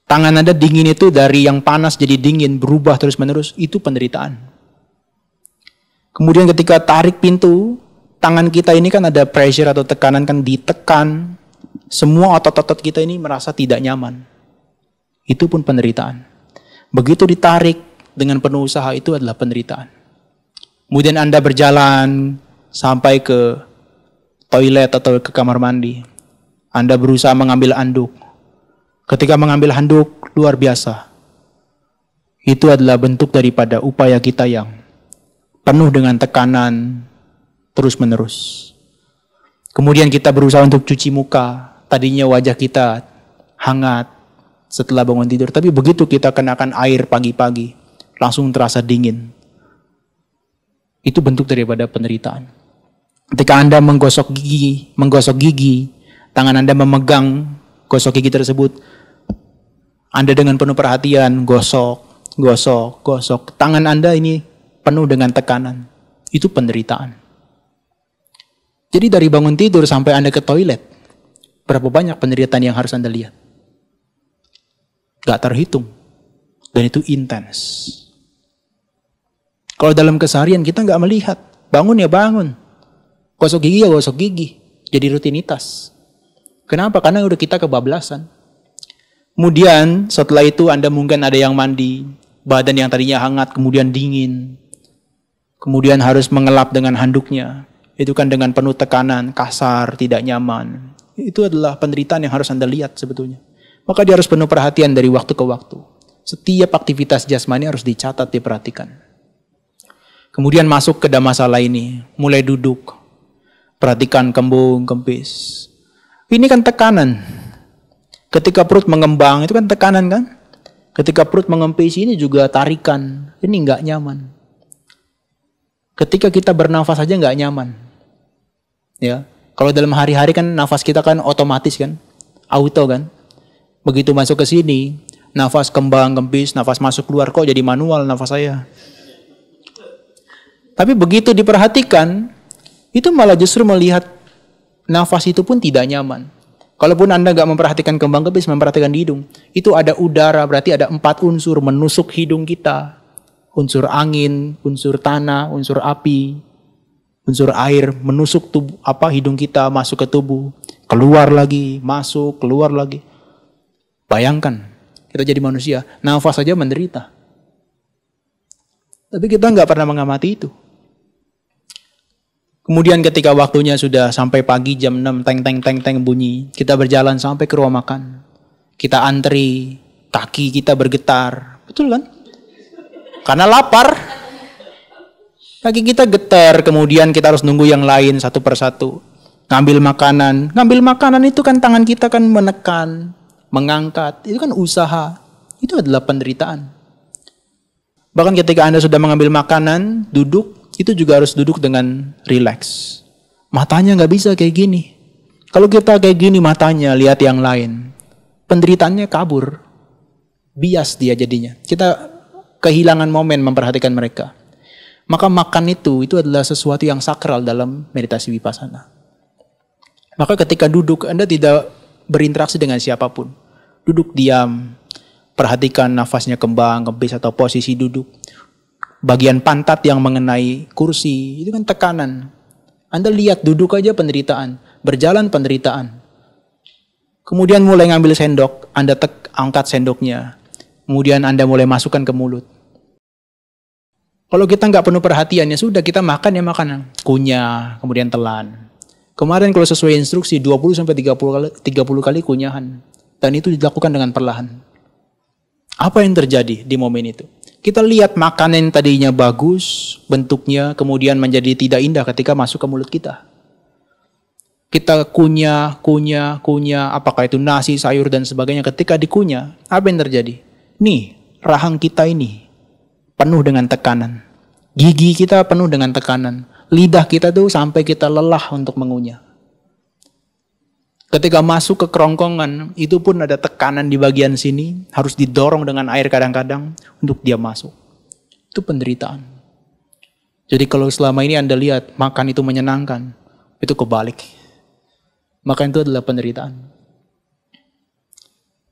Tangan Anda dingin itu dari yang panas jadi dingin, berubah terus-menerus, itu penderitaan. Kemudian ketika tarik pintu, tangan kita ini kan ada pressure atau tekanan kan ditekan. Semua otot-otot kita ini merasa tidak nyaman. Itu pun penderitaan. Begitu ditarik dengan penuh usaha itu adalah penderitaan. Kemudian Anda berjalan sampai ke toilet atau ke kamar mandi. Anda berusaha mengambil handuk. Ketika mengambil handuk, luar biasa. Itu adalah bentuk daripada upaya kita yang penuh dengan tekanan terus-menerus. Kemudian kita berusaha untuk cuci muka. Tadinya wajah kita hangat setelah bangun tidur. Tapi begitu kita kenakan air pagi-pagi, langsung terasa dingin. Itu bentuk daripada penderitaan. Ketika Anda menggosok gigi, Tangan Anda memegang gosok gigi tersebut. Anda dengan penuh perhatian gosok, gosok, gosok. Tangan Anda ini penuh dengan tekanan. Itu penderitaan. Jadi dari bangun tidur sampai Anda ke toilet, berapa banyak penderitaan yang harus Anda lihat? Gak terhitung. Dan itu intens. Kalau dalam keseharian kita gak melihat. Bangun ya bangun. Gosok gigi ya gosok gigi. Jadi rutinitas. Kenapa? Karena udah kita kebablasan. Kemudian setelah itu Anda mungkin ada yang mandi. Badan yang tadinya hangat kemudian dingin. Kemudian harus mengelap dengan handuknya. Itu kan dengan penuh tekanan, kasar, tidak nyaman. Itu adalah penderitaan yang harus Anda lihat sebetulnya. Maka dia harus penuh perhatian dari waktu ke waktu. Setiap aktivitas jasmani harus dicatat, diperhatikan. Kemudian masuk ke masalah ini. Mulai duduk. Perhatikan kembung, kempis. Ini kan tekanan. Ketika perut mengembang, itu kan tekanan kan? Ketika perut mengempis, ini juga tarikan. Ini nggak nyaman. Ketika kita bernafas saja nggak nyaman. Ya, kalau dalam hari-hari kan nafas kita kan otomatis kan, auto kan. Begitu masuk ke sini, nafas kembang kempis, nafas masuk keluar, kok jadi manual nafas saya. Tapi begitu diperhatikan, itu malah justru melihat nafas itu pun tidak nyaman. Kalaupun Anda nggak memperhatikan kembang kempis, memperhatikan di hidung, itu ada udara, berarti ada 4 unsur menusuk hidung kita. Unsur angin, unsur tanah, unsur api, unsur air menusuk tubuh hidung kita masuk ke tubuh, keluar lagi, masuk, keluar lagi. Bayangkan, kita jadi manusia, nafas saja menderita. Tapi kita nggak pernah mengamati itu. Kemudian ketika waktunya sudah sampai pagi jam 6, teng bunyi, kita berjalan sampai ke ruang makan. Kita antri, kaki kita bergetar, betul kan? Karena lapar. Kaki kita getar, kemudian kita harus nunggu yang lain satu persatu. Ngambil makanan. Ngambil makanan itu kan tangan kita kan menekan, mengangkat. Itu kan usaha. Itu adalah penderitaan. Bahkan ketika Anda sudah mengambil makanan, duduk, itu juga harus duduk dengan rileks. Matanya nggak bisa kayak gini. Kalau kita kayak gini matanya, lihat yang lain. Penderitaannya kabur. Bias dia jadinya. Kita kehilangan momen memperhatikan mereka. Maka makan itu adalah sesuatu yang sakral dalam meditasi vipassana. Maka ketika duduk, Anda tidak berinteraksi dengan siapapun. Duduk diam, perhatikan nafasnya kembang, kempis atau posisi duduk. Bagian pantat yang mengenai kursi, itu kan tekanan. Anda lihat duduk aja penderitaan, berjalan penderitaan. Kemudian mulai ngambil sendok, Anda angkat sendoknya. Kemudian Anda mulai masukkan ke mulut. Kalau kita nggak penuh perhatian, ya sudah kita makan ya makanan. Kunyah, kemudian telan. Kemarin kalau sesuai instruksi 20-30 kali kunyahan. Dan itu dilakukan dengan perlahan. Apa yang terjadi di momen itu? Kita lihat makanan tadinya bagus, bentuknya kemudian menjadi tidak indah ketika masuk ke mulut kita. Kita kunyah, apakah itu nasi, sayur dan sebagainya. Ketika dikunyah, apa yang terjadi? Nih, rahang kita ini penuh dengan tekanan. Gigi kita penuh dengan tekanan. Lidah kita tuh sampai kita lelah untuk mengunyah. Ketika masuk ke kerongkongan, itu pun ada tekanan di bagian sini. Harus didorong dengan air kadang-kadang untuk dia masuk. Itu penderitaan. Jadi kalau selama ini Anda lihat makan itu menyenangkan, itu kebalik. Makan itu adalah penderitaan.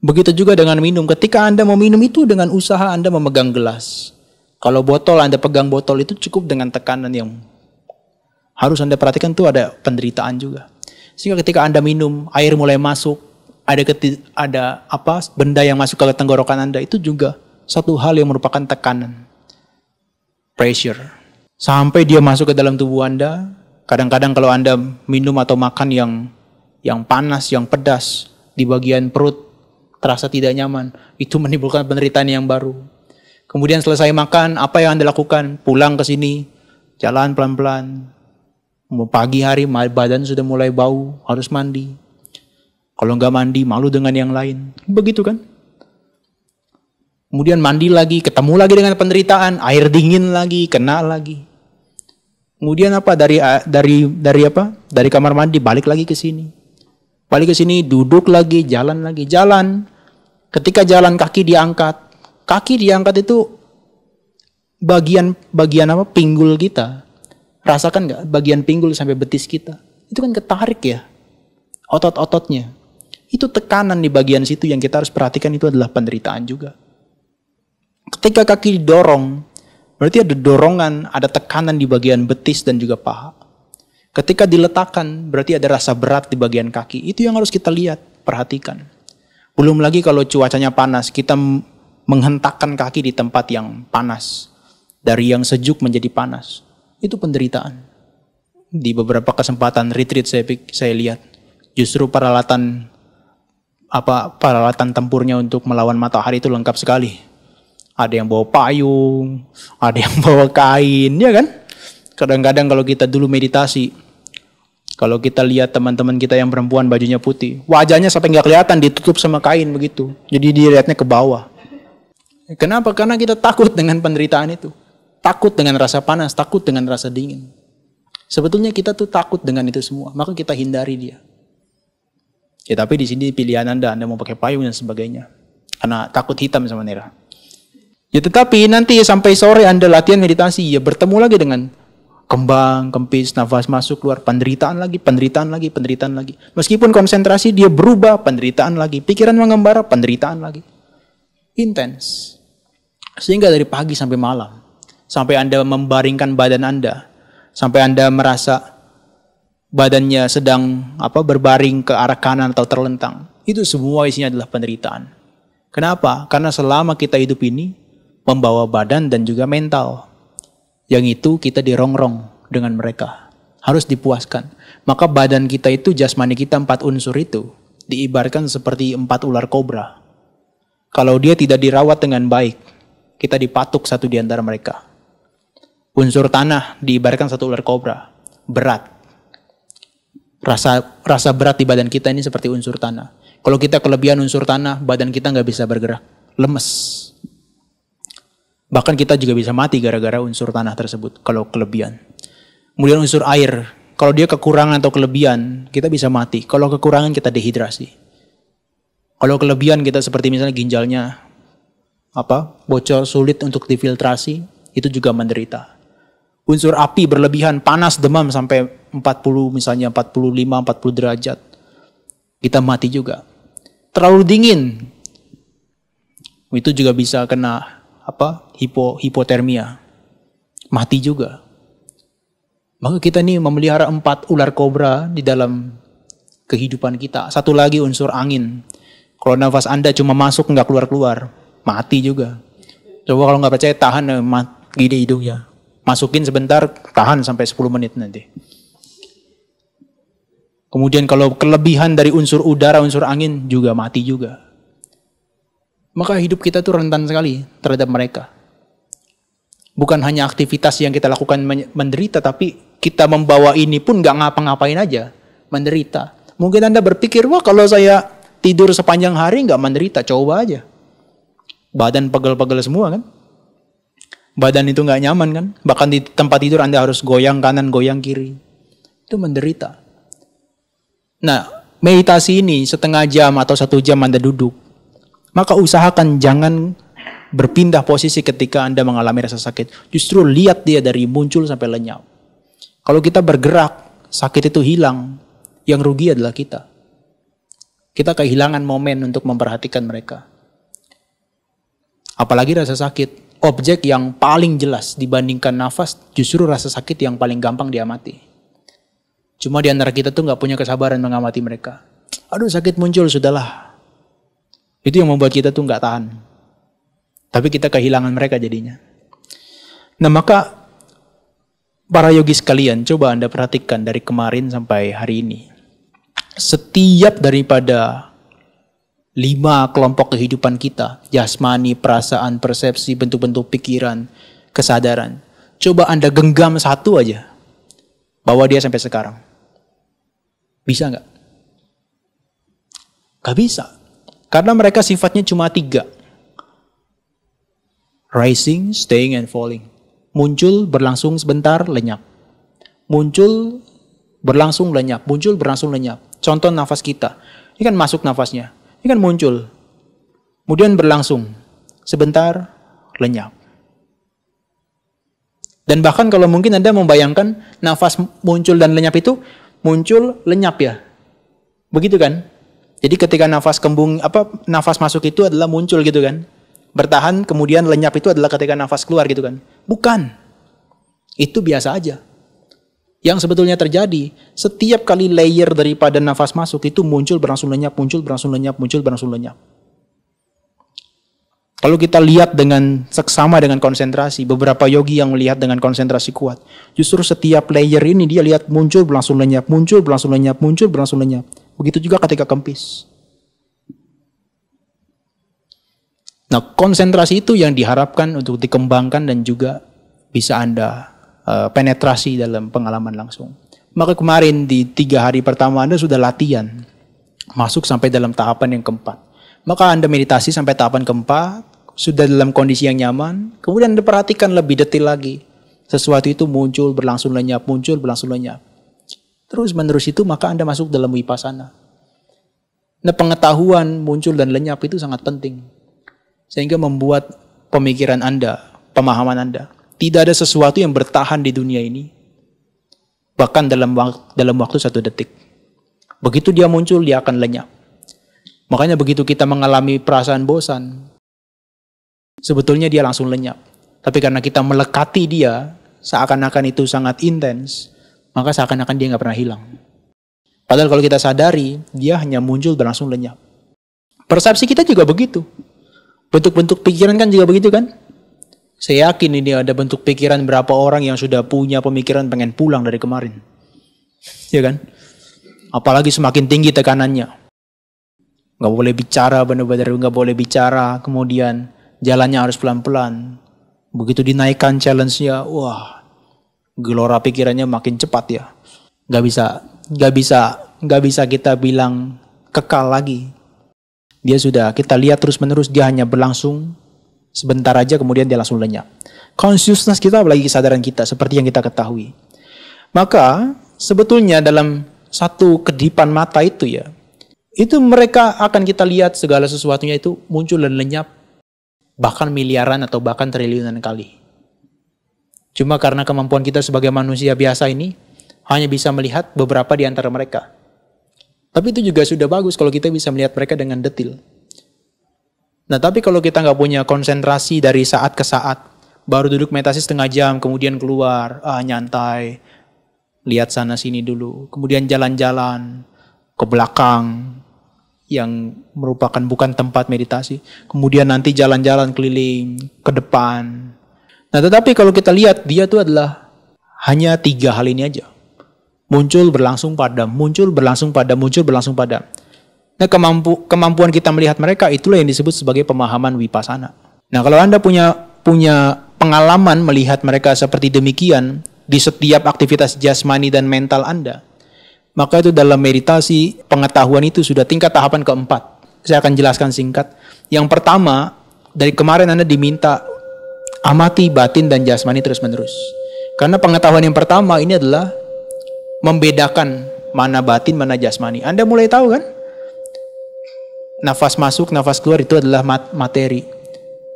Begitu juga dengan minum. Ketika Anda mau minum itu dengan usaha Anda memegang gelas. Kalau botol, Anda pegang botol itu cukup dengan tekanan yang harus Anda perhatikan, itu ada penderitaan juga. Sehingga ketika Anda minum, air mulai masuk, ada benda yang masuk ke tenggorokan Anda, itu juga satu hal yang merupakan tekanan. Pressure. Sampai dia masuk ke dalam tubuh Anda. Kadang-kadang kalau Anda minum atau makan yang panas, yang pedas, di bagian perut, terasa tidak nyaman. Itu menimbulkan penderitaan yang baru. Kemudian selesai makan, apa yang Anda lakukan? Pulang ke sini, jalan pelan-pelan. Pagi hari, badan sudah mulai bau, harus mandi. Kalau nggak mandi, malu dengan yang lain. Begitu kan? Kemudian mandi lagi, ketemu lagi dengan penderitaan, air dingin lagi, kena lagi. Kemudian apa? Dari kamar mandi, balik lagi ke sini. Balik ke sini, duduk lagi, jalan lagi, jalan. Ketika jalan kaki diangkat. Kaki diangkat itu bagian apa? Pinggul kita. Rasakan nggak bagian pinggul sampai betis kita? Itu kan ketarik ya. Otot-ototnya. Itu tekanan di bagian situ yang kita harus perhatikan, itu adalah penderitaan juga. Ketika kaki didorong, berarti ada dorongan, ada tekanan di bagian betis dan juga paha. Ketika diletakkan, berarti ada rasa berat di bagian kaki. Itu yang harus kita lihat, perhatikan. Belum lagi kalau cuacanya panas, kita menghentakkan kaki di tempat yang panas. Dari yang sejuk menjadi panas. Itu penderitaan. Di beberapa kesempatan retreat saya lihat, justru peralatan tempurnya untuk melawan matahari itu lengkap sekali. Ada yang bawa payung, ada yang bawa kain, ya kan? Kadang-kadang kalau kita dulu meditasi, kalau kita lihat teman-teman kita yang perempuan bajunya putih, wajahnya sampai nggak kelihatan, ditutup sama kain begitu. Jadi dilihatnya ke bawah. Kenapa? Karena kita takut dengan penderitaan itu. Takut dengan rasa panas, takut dengan rasa dingin. Sebetulnya kita tuh takut dengan itu semua, maka kita hindari dia. Ya tapi di sini pilihan Anda mau pakai payung dan sebagainya. Karena takut hitam sama merah. Ya tetapi nanti sampai sore Anda latihan meditasi, ya bertemu lagi dengan kembang, kempis, nafas masuk, keluar, penderitaan lagi, penderitaan lagi, penderitaan lagi. Meskipun konsentrasi dia berubah, penderitaan lagi. Pikiran mengembara, penderitaan lagi. Intens. Sehingga dari pagi sampai malam. Sampai Anda membaringkan badan Anda. Sampai Anda merasa badannya sedang berbaring ke arah kanan atau terlentang. Itu semua isinya adalah penderitaan. Kenapa? Karena selama kita hidup ini membawa badan dan juga mental. Yang itu kita dirongrong dengan mereka. Harus dipuaskan. Maka badan kita itu, jasmani kita 4 unsur itu diibaratkan seperti 4 ular kobra. Kalau dia tidak dirawat dengan baik, kita dipatuk satu di antara mereka. Unsur tanah diibaratkan 1 ular kobra. Berat. Rasa berat di badan kita ini seperti unsur tanah. Kalau kita kelebihan unsur tanah, badan kita nggak bisa bergerak. Lemes. Bahkan kita juga bisa mati gara-gara unsur tanah tersebut kalau kelebihan. Kemudian unsur air, kalau dia kekurangan atau kelebihan, kita bisa mati. Kalau kekurangan kita dehidrasi. Kalau kelebihan kita seperti misalnya ginjalnya bocor, sulit untuk difiltrasi, itu juga menderita. Unsur api berlebihan, panas, demam sampai 40 misalnya 45, 40 derajat. Kita mati juga. Terlalu dingin, itu juga bisa kena hipotermia, mati juga. Maka kita ini memelihara 4 ular kobra di dalam kehidupan kita. Satu lagi unsur angin. Kalau nafas Anda cuma masuk nggak keluar-keluar, mati juga. Coba kalau nggak percaya tahan gini hidungnya. Masukin sebentar, tahan sampai 10 menit nanti. Kemudian kalau kelebihan dari unsur udara, unsur angin juga mati juga. Maka hidup kita tuh rentan sekali terhadap mereka. Bukan hanya aktivitas yang kita lakukan menderita, tapi kita membawa ini pun nggak ngapa-ngapain aja, menderita. Mungkin Anda berpikir, wah kalau saya tidur sepanjang hari nggak menderita, coba aja. Badan pegel-pegel semua kan? Badan itu nggak nyaman kan? Bahkan di tempat tidur Anda harus goyang kanan, goyang kiri. Itu menderita. Nah, meditasi ini setengah jam atau 1 jam Anda duduk. Maka usahakan jangan berpindah posisi ketika Anda mengalami rasa sakit. Justru lihat dia dari muncul sampai lenyap. Kalau kita bergerak, sakit itu hilang. Yang rugi adalah kita. Kita kehilangan momen untuk memperhatikan mereka. Apalagi rasa sakit. Objek yang paling jelas dibandingkan nafas, justru rasa sakit yang paling gampang diamati. Cuma di antara kita tuh gak punya kesabaran mengamati mereka. Aduh sakit muncul, sudahlah. Itu yang membuat kita tuh gak tahan. Tapi kita kehilangan mereka jadinya. Nah maka para yogis sekalian, coba Anda perhatikan dari kemarin sampai hari ini. Setiap daripada 5 kelompok kehidupan kita, jasmani, perasaan, persepsi, bentuk-bentuk pikiran, kesadaran. Coba Anda genggam satu aja, bawa dia sampai sekarang. Bisa nggak? Gak bisa. Karena mereka sifatnya cuma 3. Rising, staying, and falling. Muncul, berlangsung sebentar, lenyap. Muncul, berlangsung, lenyap. Muncul, berlangsung, lenyap. Contoh nafas kita. Ini kan masuk nafasnya. Ini kan muncul. Kemudian berlangsung. Sebentar, lenyap. Dan bahkan kalau mungkin Anda membayangkan nafas muncul dan lenyap itu, muncul, lenyap ya. Begitu kan? Jadi ketika nafas masuk itu adalah muncul gitu kan. Bertahan, kemudian lenyap itu adalah ketika nafas keluar gitu kan. Bukan. Itu biasa aja. Yang sebetulnya terjadi, setiap kali layer daripada nafas masuk itu muncul, berlangsung lenyap, muncul, berlangsung lenyap, muncul, berlangsung lenyap. Kalau kita lihat dengan seksama dengan konsentrasi, beberapa yogi yang melihat dengan konsentrasi kuat, justru setiap layer ini dia lihat muncul, berlangsung lenyap, muncul, berlangsung lenyap, muncul, berlangsung lenyap. Begitu juga ketika kempis. Nah, konsentrasi itu yang diharapkan untuk dikembangkan dan juga bisa Anda penetrasi dalam pengalaman langsung. Maka kemarin di 3 hari pertama Anda sudah latihan, masuk sampai dalam tahapan yang keempat. Maka Anda meditasi sampai tahapan keempat, sudah dalam kondisi yang nyaman, kemudian Anda perhatikan lebih detail lagi. Sesuatu itu muncul, berlangsung lenyap, muncul, berlangsung lenyap. Terus menerus itu maka Anda masuk dalam vipassana. Nah, pengetahuan muncul dan lenyap itu sangat penting. Sehingga membuat pemikiran Anda, pemahaman Anda, tidak ada sesuatu yang bertahan di dunia ini. Bahkan dalam waktu 1 detik. Begitu dia muncul, dia akan lenyap. Makanya begitu kita mengalami perasaan bosan, sebetulnya dia langsung lenyap. Tapi karena kita melekati dia, seakan-akan itu sangat intens, maka seakan-akan dia nggak pernah hilang. Padahal kalau kita sadari, dia hanya muncul berlangsung lenyap. Persepsi kita juga begitu. Bentuk-bentuk pikiran kan juga begitu kan? Saya yakin ini ada bentuk pikiran berapa orang yang sudah punya pemikiran pengen pulang dari kemarin. Ya kan? Apalagi semakin tinggi tekanannya. Nggak boleh bicara, benar-benar nggak boleh bicara. Kemudian jalannya harus pelan-pelan. Begitu dinaikkan challenge-nya, wah, gelora pikirannya makin cepat ya. Nggak bisa kita bilang kekal lagi. Dia sudah, kita lihat terus-menerus, dia hanya berlangsung sebentar aja, kemudian dia langsung lenyap. Consciousness kita, apalagi kesadaran kita, seperti yang kita ketahui. Maka, sebetulnya dalam satu kedipan mata itu ya, itu mereka akan kita lihat segala sesuatunya itu muncul dan lenyap, bahkan miliaran atau bahkan triliunan kali. Cuma karena kemampuan kita sebagai manusia biasa ini, hanya bisa melihat beberapa di antara mereka. Tapi itu juga sudah bagus kalau kita bisa melihat mereka dengan detail. Nah, tapi kalau kita nggak punya konsentrasi dari saat ke saat, baru duduk meditasi setengah jam, kemudian keluar, nyantai, lihat sana sini dulu, kemudian jalan-jalan ke belakang yang merupakan bukan tempat meditasi, kemudian nanti jalan-jalan keliling ke depan. Nah, tetapi kalau kita lihat, dia itu adalah hanya 3 hal ini aja. Muncul, berlangsung, padam. Muncul, berlangsung, padam. Muncul, berlangsung, padam. Nah, kemampuan kita melihat mereka, itulah yang disebut sebagai pemahaman vipassana. Nah, kalau Anda punya pengalaman melihat mereka seperti demikian di setiap aktivitas jasmani dan mental Anda, maka itu dalam meditasi, pengetahuan itu sudah tingkat tahapan keempat. Saya akan jelaskan singkat. Yang pertama, dari kemarin Anda diminta amati batin dan jasmani terus-menerus. Karena pengetahuan yang pertama ini adalah membedakan mana batin, mana jasmani. Anda mulai tahu kan? Nafas masuk, nafas keluar itu adalah materi.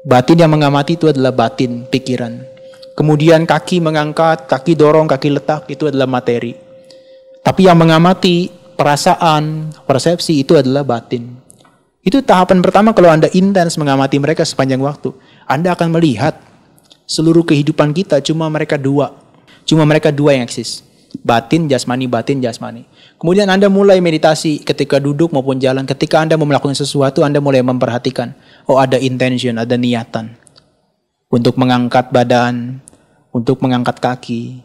Batin yang mengamati itu adalah batin, pikiran. Kemudian kaki mengangkat, kaki dorong, kaki letak, itu adalah materi. Tapi yang mengamati perasaan, persepsi itu adalah batin. Itu tahapan pertama kalau Anda intens mengamati mereka sepanjang waktu. Anda akan melihat seluruh kehidupan kita cuma mereka dua. Cuma mereka dua yang eksis. Batin, jasmani, batin, jasmani. Kemudian Anda mulai meditasi ketika duduk maupun jalan. Ketika Anda mau melakukan sesuatu, Anda mulai memperhatikan. Oh, ada intention, ada niatan. Untuk mengangkat badan, untuk mengangkat kaki.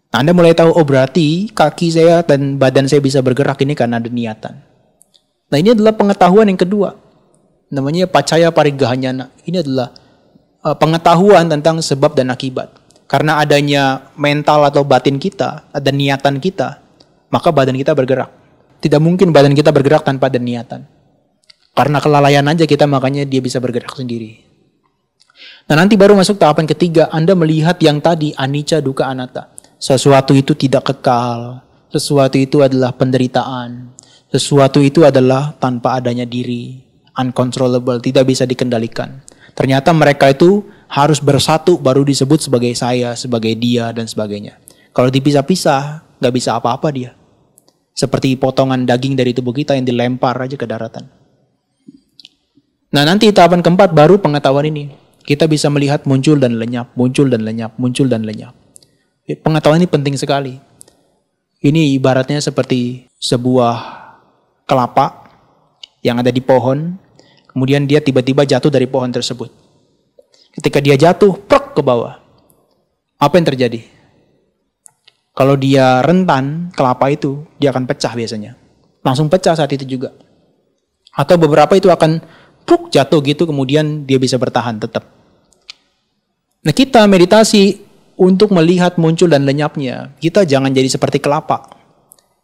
Nah, Anda mulai tahu, oh berarti kaki saya dan badan saya bisa bergerak ini karena ada niatan. Nah, ini adalah pengetahuan yang kedua. Namanya pacaya parigahanyana. Ini adalah pengetahuan tentang sebab dan akibat. Karena adanya mental atau batin kita, ada niatan kita, maka badan kita bergerak. Tidak mungkin badan kita bergerak tanpa ada niatan. Karena kelalaian aja kita, makanya dia bisa bergerak sendiri. Nah, nanti baru masuk tahapan ketiga, Anda melihat yang tadi, anicca, dukkha, anatta. Sesuatu itu tidak kekal, sesuatu itu adalah penderitaan, Sesuatu itu adalah tanpa adanya diri, uncontrollable, tidak bisa dikendalikan. Ternyata mereka itu harus bersatu baru disebut sebagai saya, sebagai dia, dan sebagainya. Kalau dipisah-pisah, nggak bisa apa-apa dia. Seperti potongan daging dari tubuh kita yang dilempar aja ke daratan. Nah, nanti tahapan keempat baru pengetahuan ini. Kita bisa melihat muncul dan lenyap, muncul dan lenyap, muncul dan lenyap. Pengetahuan ini penting sekali. Ini ibaratnya seperti sebuah kelapa yang ada di pohon, kemudian dia tiba-tiba jatuh dari pohon tersebut. Ketika dia jatuh, plek ke bawah. Apa yang terjadi? Kalau dia rentan, kelapa itu, dia akan pecah biasanya. Langsung pecah saat itu juga. Atau beberapa itu akan pluk jatuh gitu, kemudian dia bisa bertahan tetap. Nah, kita meditasi untuk melihat muncul dan lenyapnya. Kita jangan jadi seperti kelapa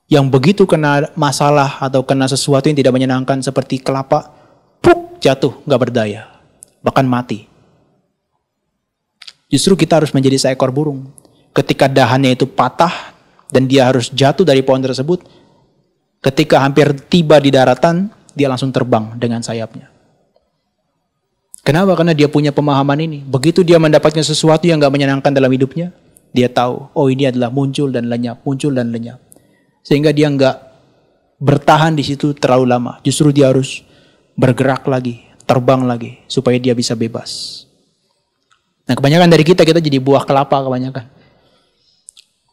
yang begitu kena masalah atau kena sesuatu yang tidak menyenangkan seperti kelapa, pluk jatuh, nggak berdaya, bahkan mati. Justru kita harus menjadi seekor burung. Ketika dahannya itu patah dan dia harus jatuh dari pohon tersebut, ketika hampir tiba di daratan, dia langsung terbang dengan sayapnya. Kenapa? Karena dia punya pemahaman ini. Begitu dia mendapatkan sesuatu yang nggak menyenangkan dalam hidupnya, dia tahu, oh ini adalah muncul dan lenyap, muncul dan lenyap. Sehingga dia nggak bertahan di situ terlalu lama. Justru dia harus bergerak lagi, terbang lagi, supaya dia bisa bebas. Nah, kebanyakan dari kita jadi buah kelapa kebanyakan.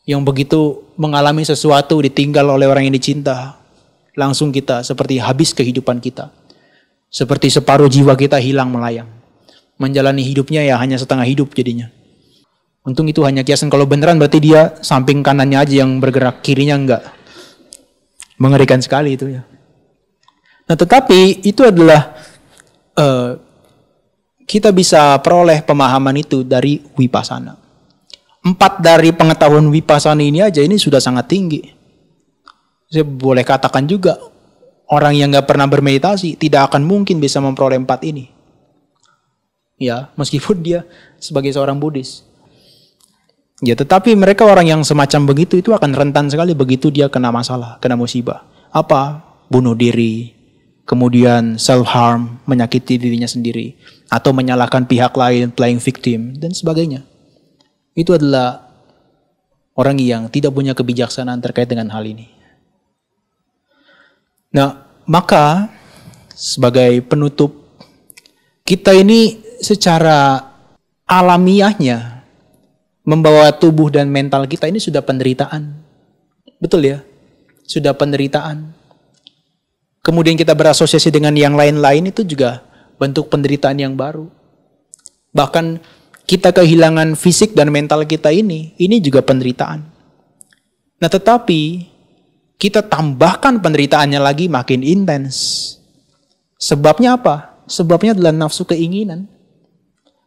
Yang begitu mengalami sesuatu, ditinggal oleh orang yang dicinta, langsung kita seperti habis kehidupan kita. Seperti separuh jiwa kita hilang melayang. Menjalani hidupnya ya hanya setengah hidup jadinya. Untung itu hanya kiasan. Kalau beneran berarti dia samping kanannya aja yang bergerak, kirinya enggak. Mengerikan sekali itu ya. Nah, tetapi itu adalah kita bisa peroleh pemahaman itu dari Vipassana. 4 dari pengetahuan Vipassana ini aja ini sudah sangat tinggi. Saya boleh katakan juga orang yang nggak pernah bermeditasi tidak akan mungkin bisa memperoleh 4 ini. Ya, meskipun dia sebagai seorang Buddhis. Ya, tetapi mereka orang yang semacam begitu itu akan rentan sekali begitu dia kena masalah, kena musibah. Apa? Bunuh diri, kemudian self-harm, menyakiti dirinya sendiri, atau menyalahkan pihak lain, playing victim, dan sebagainya. Itu adalah orang yang tidak punya kebijaksanaan terkait dengan hal ini. Nah, maka sebagai penutup, kita ini secara alamiahnya membawa tubuh dan mental kita ini sudah penderitaan. Betul ya? Sudah penderitaan. Kemudian kita berasosiasi dengan yang lain-lain itu juga bentuk penderitaan yang baru. Bahkan kita kehilangan fisik dan mental kita ini juga penderitaan. Nah, tetapi kita tambahkan penderitaannya lagi makin intens. Sebabnya apa? Sebabnya adalah nafsu keinginan.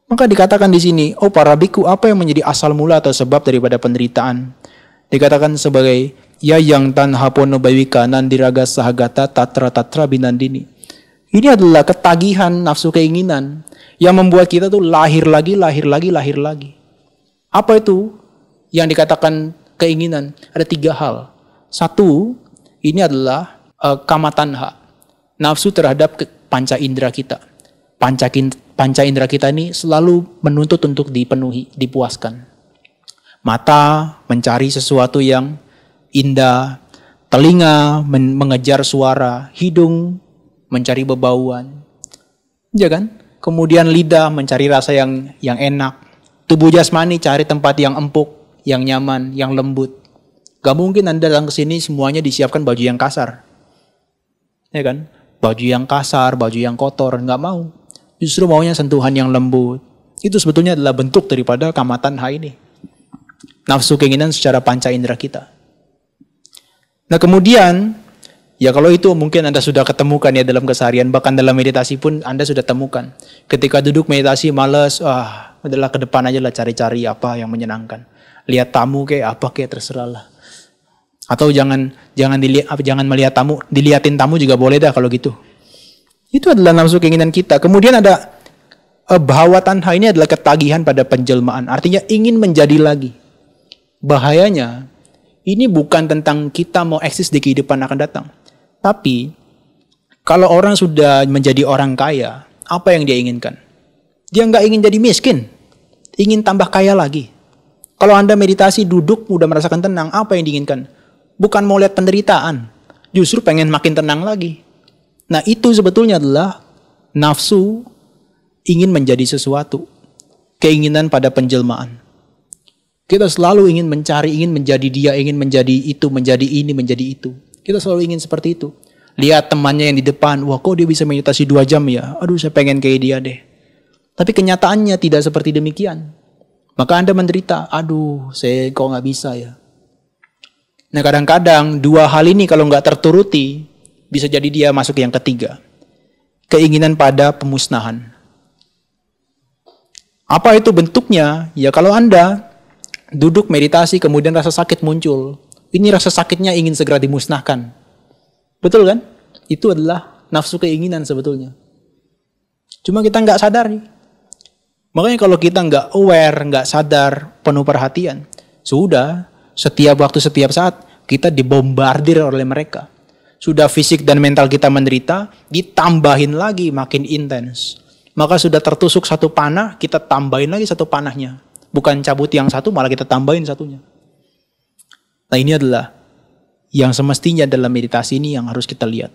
Maka dikatakan di sini, oh para biku, apa yang menjadi asal mula atau sebab daripada penderitaan? Dikatakan sebagai ya yang tanha pono bawika nandiraga sahagata tatra binandini. Ini adalah ketagihan nafsu keinginan yang membuat kita tuh lahir lagi. Apa itu yang dikatakan keinginan? Ada 3 hal. 1, ini adalah kama tanha, nafsu terhadap panca indera kita. Panca indera kita ini selalu menuntut untuk dipenuhi, dipuaskan. Mata mencari sesuatu yang indah, telinga mengejar suara, hidung mencari bebauan, ya kan? Kemudian lidah mencari rasa yang enak, tubuh jasmani cari tempat yang empuk, yang nyaman, yang lembut. Gak mungkin Anda datang ke sini semuanya disiapkan baju yang kasar, ya kan? Baju yang kasar, baju yang kotor, nggak mau. Justru maunya sentuhan yang lembut. Itu sebetulnya adalah bentuk daripada kama tanha ini. Nafsu keinginan secara panca indera kita. Nah kemudian, ya kalau itu mungkin Anda sudah ketemukan ya dalam keseharian. Bahkan dalam meditasi pun Anda sudah temukan. Ketika duduk meditasi males, adalah ke depan aja lah cari-cari apa yang menyenangkan. Lihat tamu kayak apa kayak terserah lah. Atau jangan melihat tamu, dilihatin tamu juga boleh dah kalau gitu. Itu adalah nafsu keinginan kita. Kemudian ada bhawa tanha, ini adalah ketagihan pada penjelmaan. Artinya ingin menjadi lagi. Bahayanya, ini bukan tentang kita mau eksis di kehidupan akan datang. Tapi kalau orang sudah menjadi orang kaya, apa yang dia inginkan? Dia nggak ingin jadi miskin, ingin tambah kaya lagi. Kalau Anda meditasi, duduk, udah merasakan tenang, apa yang diinginkan? Bukan mau lihat penderitaan, justru pengen makin tenang lagi. Nah itu sebetulnya adalah nafsu ingin menjadi sesuatu, keinginan pada penjelmaan. Kita selalu ingin mencari, ingin menjadi dia, ingin menjadi itu, menjadi ini, menjadi itu. Kita selalu ingin seperti itu. Lihat temannya yang di depan, wah kok dia bisa meditasi 2 jam ya? Aduh saya pengen kayak dia deh. Tapi kenyataannya tidak seperti demikian. Maka Anda menderita, aduh saya kok nggak bisa ya. Nah kadang-kadang 2 hal ini kalau nggak terturuti, bisa jadi dia masuk yang ketiga. Keinginan pada pemusnahan. Apa itu bentuknya? Ya kalau Anda duduk meditasi kemudian rasa sakit muncul. Ini rasa sakitnya ingin segera dimusnahkan. Betul kan? Itu adalah nafsu keinginan sebetulnya. Cuma kita nggak sadari. Makanya kalau kita nggak aware, nggak sadar, penuh perhatian, sudah setiap waktu, setiap saat kita dibombardir oleh mereka. Sudah fisik dan mental kita menderita, ditambahin lagi makin intens. Maka sudah tertusuk 1 panah, kita tambahin lagi 1 panahnya. Bukan cabut yang 1, malah kita tambahin 1-nya. Nah ini adalah yang semestinya dalam meditasi ini yang harus kita lihat.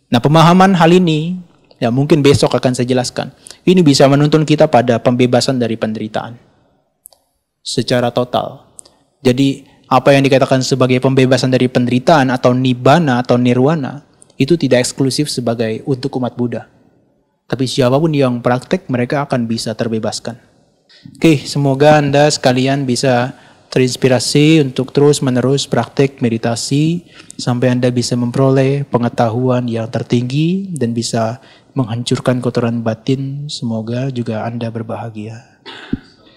Nah pemahaman hal ini, ya mungkin besok akan saya jelaskan. Ini bisa menuntun kita pada pembebasan dari penderitaan. Secara total. Jadi apa yang dikatakan sebagai pembebasan dari penderitaan atau nibbana atau nirwana, itu tidak eksklusif sebagai untuk umat Buddha. Tapi siapapun yang praktek, mereka akan bisa terbebaskan. Oke, semoga Anda sekalian bisa terinspirasi untuk terus-menerus praktik meditasi sampai Anda bisa memperoleh pengetahuan yang tertinggi dan bisa menghancurkan kotoran batin. Semoga juga Anda berbahagia.